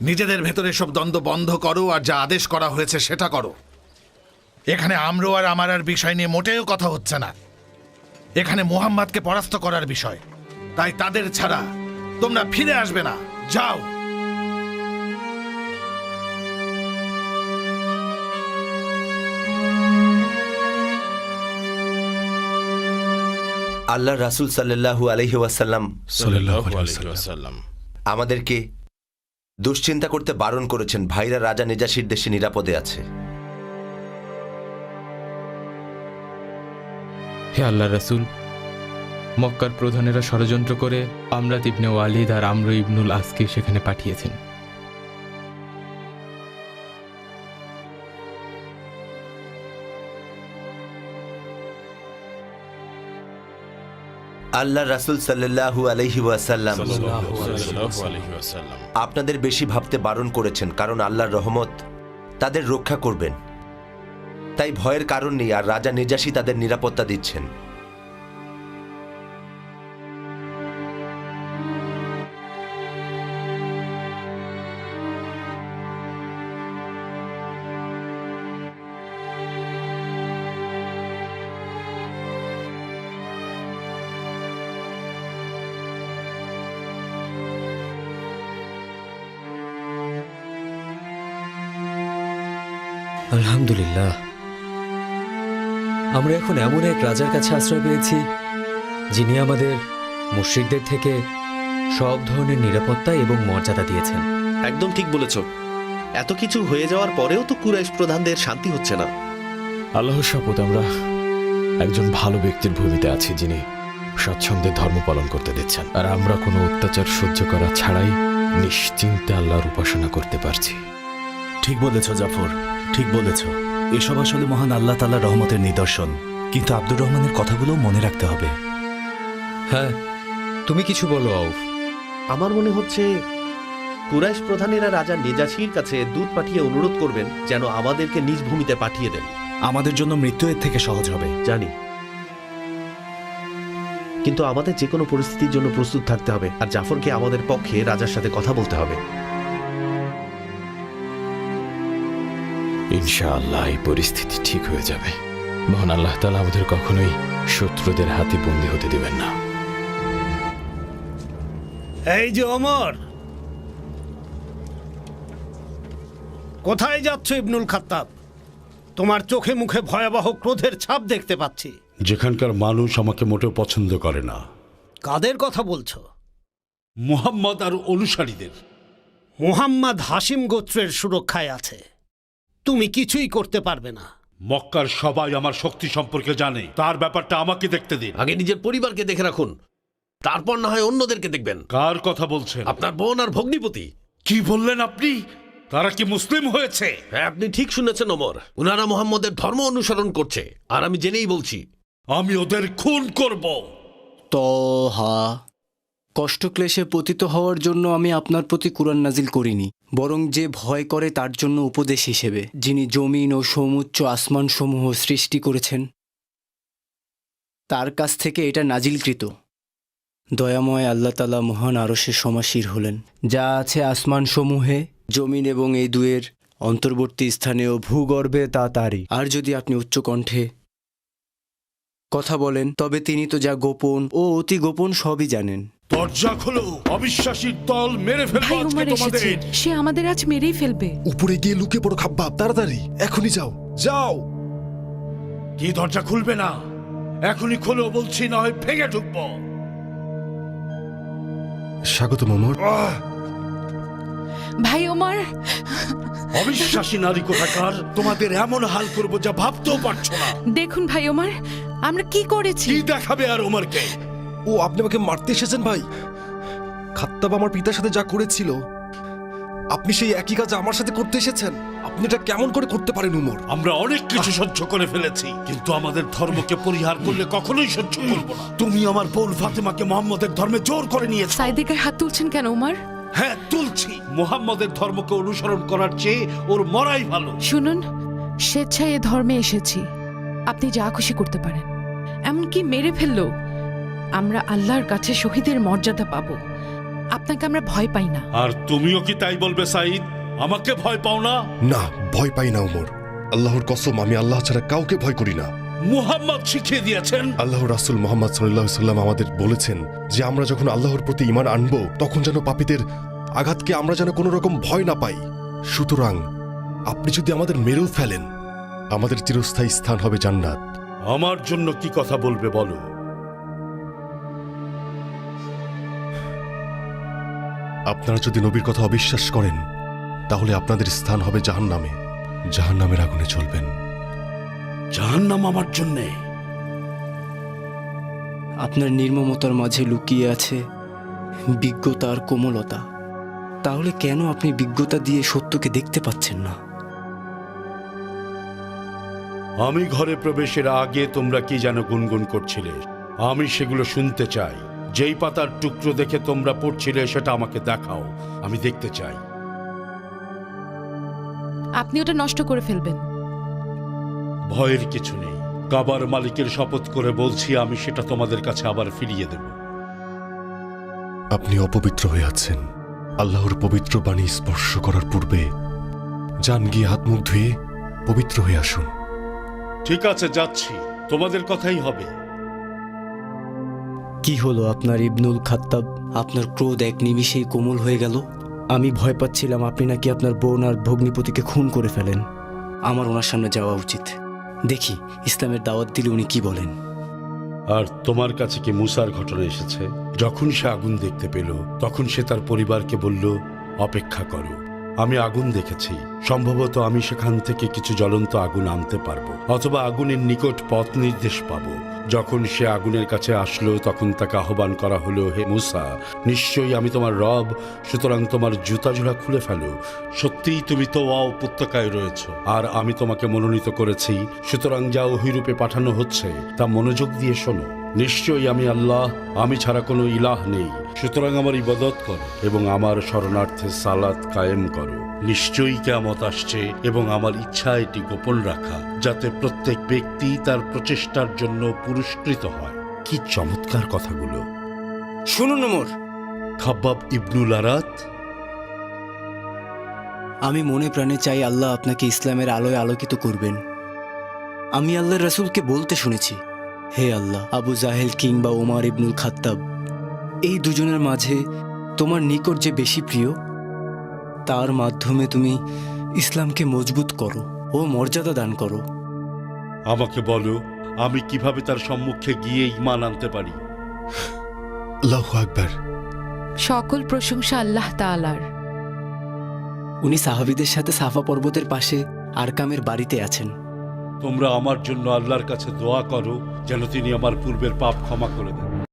Speaker 16: নিজেদের ভেতরে সব দ্বন্দ্ব বন্ধ করো আর যা আদেশ করা হয়েছে সেটা করো। এখানে আমরো আর আমার আর বিষয় নিয়ে মোটেও কথা হচ্ছে না। এখানে মুহাম্মাদকে পরাস্ত করার বিষয়, তাই তাদের ছাড়া তোমরা ফিরে আসবে না। যাও।
Speaker 11: আল্লাহ রাসূল সাল্লাল্লাহু আলাইহি ওয়াসাল্লাম আমাদেরকে দুশ্চিন্তা করতে বারণ করেছেন। ভাইরা রাজা নেজাসীর দেশে নিরাপদে আছে।
Speaker 12: হে আল্লাহ রাসূল, মক্কার প্রধানেরা ষড়যন্ত্র করে আমরাত ইবনে ওয়ালিদ আর আমর ইবনুল আসকে সেখানে পাঠিয়েছেন।
Speaker 11: আল্লাহ রাসূল সাল্লাল্লাহু আলাইহি ওয়াসাল্লাম আপনাদের বেশি ভাবতে বারণ করেছেন, কারণ আল্লাহর রহমত তাদের রক্ষা করবেন। তাই ভয়ের কারণ নেই, আর রাজা নেজাসী তাদের নিরাপত্তা দিচ্ছেন।
Speaker 15: আলহামদুলিল্লাহ, আমরা এখন এমন এক রাজার কাছে আশ্রয় পেয়েছি যিনি আমাদের মুশরিকদের থেকে সব ধরনের নিরাপত্তা এবং মর্যাদা দিয়েছেন।
Speaker 6: একদম ঠিক বলেছ। এত কিছু হয়ে যাওয়ার পরেও তো কুরাইশ প্রধানদের শান্তি হচ্ছে না।
Speaker 12: আল্লাহর শপথ, আমরা একজন ভালো ব্যক্তির ভূমিতে আছি যিনি স্বচ্ছন্দে ধর্ম পালন করতে দিচ্ছেন, আর আমরা কোনো অত্যাচার সহ্য করা ছাড়াই নিশ্চিন্তে আল্লাহর উপাসনা করতে পারছি।
Speaker 14: ঠিক বলেছ জাফর, ঠিক বলেছ। এসব আসলে মহান আল্লাহ তাআলার রহমতের নিদর্শন, কিন্তু আব্দুর রহমানের কথাগুলো মনে রাখতে হবে।
Speaker 15: হ্যাঁ, তুমি কিছু বলো আউফ।
Speaker 6: আমার মনে হচ্ছে কুরাইশ প্রধানেরা রাজা নেজাসীর কাছে দূত পাঠিয়ে অনুরোধ করবেন যেন আমাদেরকে নিজ ভূমিতে পাঠিয়ে দেন।
Speaker 14: আমাদের জন্য মৃত্যু এর থেকে সহজ হবে।
Speaker 6: জানি, কিন্তু আমাদের যে কোনো পরিস্থিতির জন্য প্রস্তুত থাকতে হবে, আর জাফরকে আমাদের পক্ষে রাজার সাথে কথা বলতে হবে।
Speaker 12: ইনশাআল্লাহ এই পরিস্থিতি ঠিক হয়ে যাবে। মহান আল্লাহ তাআলা আমাদের কখনোই শত্রুদের হাতে বন্দী হতে দিবেন না।
Speaker 10: এই যে ওমর,
Speaker 17: কোথায় যাচ্ছ ইবনুল খাত্তাব? তোমার চোখে মুখে ভয়াবহ ক্রোধের ছাপ দেখতে পাচ্ছি।
Speaker 10: যেখানকার মানুষ আমাকে মোটেও পছন্দ করে না।
Speaker 17: কাদের কথা বলছো?
Speaker 10: মুহাম্মদ আর অনুসারীদের।
Speaker 17: মুহাম্মদ হাশিম গোত্রের সুরক্ষায় আছে, তুমি কিছুই করতে পারবে না।
Speaker 10: মক্কার সবাই আমার শক্তি সম্পর্কে জানে, তার ব্যাপারটা আমাকে দেখতে দিন।
Speaker 21: আগে নিজের পরিবারকে দেখে রাখুন, তারপর না হয় অন্যদেরকে দেখবেন।
Speaker 10: কার কথা বলছেন?
Speaker 21: আপনার বোন আর ভগ্নিপতি।
Speaker 10: কি বললেন আপনি? তারা কি মুসলিম হয়েছে?
Speaker 21: হ্যাঁ, আপনি ঠিক শুনেছেন ওমর। উনারা মোহাম্মদের ধর্ম অনুসরণ করছে, আর আমি জেনেই বলছি।
Speaker 10: আমি ওদের খুন করব।
Speaker 8: তহা, কষ্টক্লেশে পতিত হওয়ার জন্য আমি আপনার প্রতি কুরআন নাজিল করিনি, বরং যে ভয় করে তার জন্য উপদেশ হিসেবে, যিনি জমিন ও সমুচ্চ আসমানসমূহ সৃষ্টি করেছেন তার কাছ থেকে এটা নাজিলকৃত। দয়াময় আল্লাহ তাআলা মহান আরশে সমাসীর হলেন। যা আছে আসমানসমূহে, জমিন এবং এই দুয়ের অন্তর্বর্তী স্থানে ও ভূগর্ভে তা তারই। আর যদি আপনি উচ্চকণ্ঠে কথা বলেন তবে তিনি তো যা গোপন ও অতি গোপন সবই জানেন।
Speaker 10: দরজা খোলো, অবিশ্বাসীর দল মেরে ফেলবো
Speaker 13: ভাই
Speaker 10: আজকে
Speaker 13: উমর
Speaker 10: তোমাদের।
Speaker 13: এসেছে, সে আমাদের আজ মেরেই ফেলবে।
Speaker 3: উপরে গিয়ে লুকে পড়ো খাব্বাব, তাড়াতাড়ি এখনই যাও, যাও।
Speaker 10: কি দরজা খুলবে না? এখনই খোলো বলছি, না হয় ভেঙে ঢুকবো।
Speaker 3: স্বাগত ওমর।
Speaker 13: ভাই ওমর,
Speaker 10: অবিশ্বাসী নারী কোথাকার, তোমাদের এমন হাল করবো যা ভাবতেও পারছো না।
Speaker 13: দেখুন ভাই ওমর, আমরা কি করেছি।
Speaker 10: কি দেখাবে আর ওমরকে?
Speaker 3: ও, আপনি আমাকে মারতে এসেছেন ভাই? খাত্তাব আমার পিতার সাথে যা করেছিল, আপনি সেই একই কাজ আমার সাথে করতে এসেছেন? আপনি এটা কেমন করে করতে পারেন উমর?
Speaker 10: আমরা অনেক কিছু সহ্য করে ফেলেছি, কিন্তু আমাদের ধর্মকে পরিহার করলে কখনোই সহ্য করব না। তুমি আমার বোন ফাতেমাকে মোহাম্মদের ধর্মে জোর করে নিয়েছো।
Speaker 13: সাইদের গায়ে হাত তুলছেন কেন ওমর?
Speaker 10: হ্যাঁ, তুলছি। মোহাম্মদের ধর্মকে অনুসরণ করার চেয়ে ওর মরাই ভালো।
Speaker 13: শুনুন, স্বেচ্ছায় এ ধর্মে এসেছি, আপনি যা খুশি করতে পারেন, এমনকি মেরে ফেললো আমরা আল্লাহর কাছে শহীদের মর্যাদা পাবো। আপনাকে আমরা ভয় পাই না।
Speaker 10: আর তুমিও কি তাই বলবে সাঈদ? আমাকে ভয় পাও না?
Speaker 3: না, ভয় পাই না উমর। আল্লাহর কসম, আমি আল্লাহ ছাড়া কাউকে ভয় করি না।
Speaker 10: মুহাম্মদ শিখিয়ে দিয়েছেন।
Speaker 3: আল্লাহ রাসূল মুহাম্মদ সাল্লাল্লাহু আলাইহি সাল্লাম আমাদের বলেছেন যে আমরা যখন আল্লাহর প্রতি ঈমান আনবো তখন যেন পাপীদের আঘাতকে আমরা যেন কোনো রকম ভয় না পাই। সুতরাং আপনি যদি আমাদের মেরেও ফেলেন, আমাদের চিরস্থায়ী স্থান হবে জান্নাত।
Speaker 10: আমার জন্য কি কথা বলবে বলো?
Speaker 3: আপনারা যদি নবীর কথা অবিশ্বাস করেন তাহলে আপনাদের স্থান হবে জাহান্নামে, জাহান্নামের আগুনে চলবেন।
Speaker 10: জাহান্নাম আমার জন্যে?
Speaker 8: আপনার নির্মমতার মাঝে লুকিয়ে আছে বিজ্ঞতা আর কোমলতা। তাহলে কেন আপনি বিজ্ঞতা দিয়ে সত্যকে দেখতে পাচ্ছেন না?
Speaker 10: আমি ঘরে প্রবেশের আগে তোমরা কি যেন গুনগুন করছিলে, আমি সেগুলো শুনতে চাই। যেই পাতার টুকরো দেখে তোমরা পড়ছিলে সেটা আমাকে দেখাও, আমি দেখতে চাই।
Speaker 13: আপনি ওটা নষ্ট করে ফেলবেন।
Speaker 10: ভয়ের কিছু নেই। কাবার মালিকের শপথ করে বলছি, আমি সেটা তোমাদের কাছে আবার ফিরিয়ে দেব।
Speaker 3: আপনি অপবিত্র হয়ে আছেন। আল্লাহর পবিত্র বাণী স্পর্শ করার পূর্বে যান গিয়ে হাত মুখ ধুয়ে পবিত্র হয়ে আসুন।
Speaker 10: ঠিক আছে, যাচ্ছি। তোমাদের কথাই হবে।
Speaker 8: কি হলো আপনার ইবনুল খাত্তাব? আপনার ক্রোধ এক নিমিষেই কোমল হয়ে গেল। আমি ভয় পাচ্ছিলাম আপনি নাকি আপনার বোন আর ভগ্নিপতিকে খুন করে ফেলেন। আমার ওনার সামনে যাওয়া উচিত। দেখি ইসলামের দাওয়াত দিলে উনি কি বলেন।
Speaker 10: আর তোমার কাছে কি মুসার ঘটনা এসেছে? যখন সে আগুন দেখতে পেল তখন সে তার পরিবারকে বলল, অপেক্ষা করো, আমি আগুন দেখেছি, সম্ভবত আমি সেখান থেকে কিছু জ্বলন্ত আগুন আনতে পারবো, অথবা আগুনের নিকট পথ নির্দেশ পাবো। যখন সে আগুনের কাছে আসলো তখন তাকে আহ্বান করা হলো, হে মুসা, নিশ্চয়ই আমি তোমার রব, সুতরাং তোমার জুতা জোড়া খুলে ফেলো। সত্যিই তুমি তো উপত্যকায় রয়েছ, আর আমি তোমাকে মনোনীত করেছি, সুতরাং যা ওহিরূপে পাঠানো হচ্ছে তা মনোযোগ দিয়ে শোনো। নিশ্চয়ই আমি আল্লাহ, আমি ছাড়া কোনো ইলাহ নেই, সুতরাং আমার ইবাদত করো এবং আমার শরণার্থে সালাত কায়েম করো। নিশ্চয়ই কিয়ামত আসছে এবং আমার ইচ্ছা এটি গোপন রাখা, যাতে প্রত্যেক ব্যক্তি তার প্রচেষ্টার জন্য পুরস্কৃত হয়। কি চমৎকার কথাগুলো!
Speaker 8: শুনুন ওমর,
Speaker 10: খাব্বাব ইবনুল আরাত,
Speaker 8: আমি মনে প্রাণে চাই আল্লাহ আপনাকে ইসলামের আলোয় আলোকিত করবেন। আমি আল্লাহর রাসূলকে বলতে শুনেছি, হে আল্লাহ, আবু জাহেল কিংবা ওমর ইবনুল খাত্তাব, এই দুজনের মাঝে তোমার নিকট যে বেশি প্রিয়, তার মাধ্যমে তুমি ইসলামকে মজবুত করো ও মর্যাদা দান করো।
Speaker 10: আমাকে বলো, আমি কিভাবে তার সম্মুখে গিয়ে ঈমান আনতে পারি?
Speaker 3: আল্লাহু আকবার।
Speaker 13: সকল প্রশংসা আল্লাহ তাআলার।
Speaker 8: উনি সাহাবীদের সাথে সাফা পর্বতের পাশে আরকামের বাড়িতে আছেন।
Speaker 10: তোমরা আমার জন্য আল্লাহর কাছে দোয়া করো যেন তিনি আমার পূর্বের পাপ ক্ষমা করে দেন।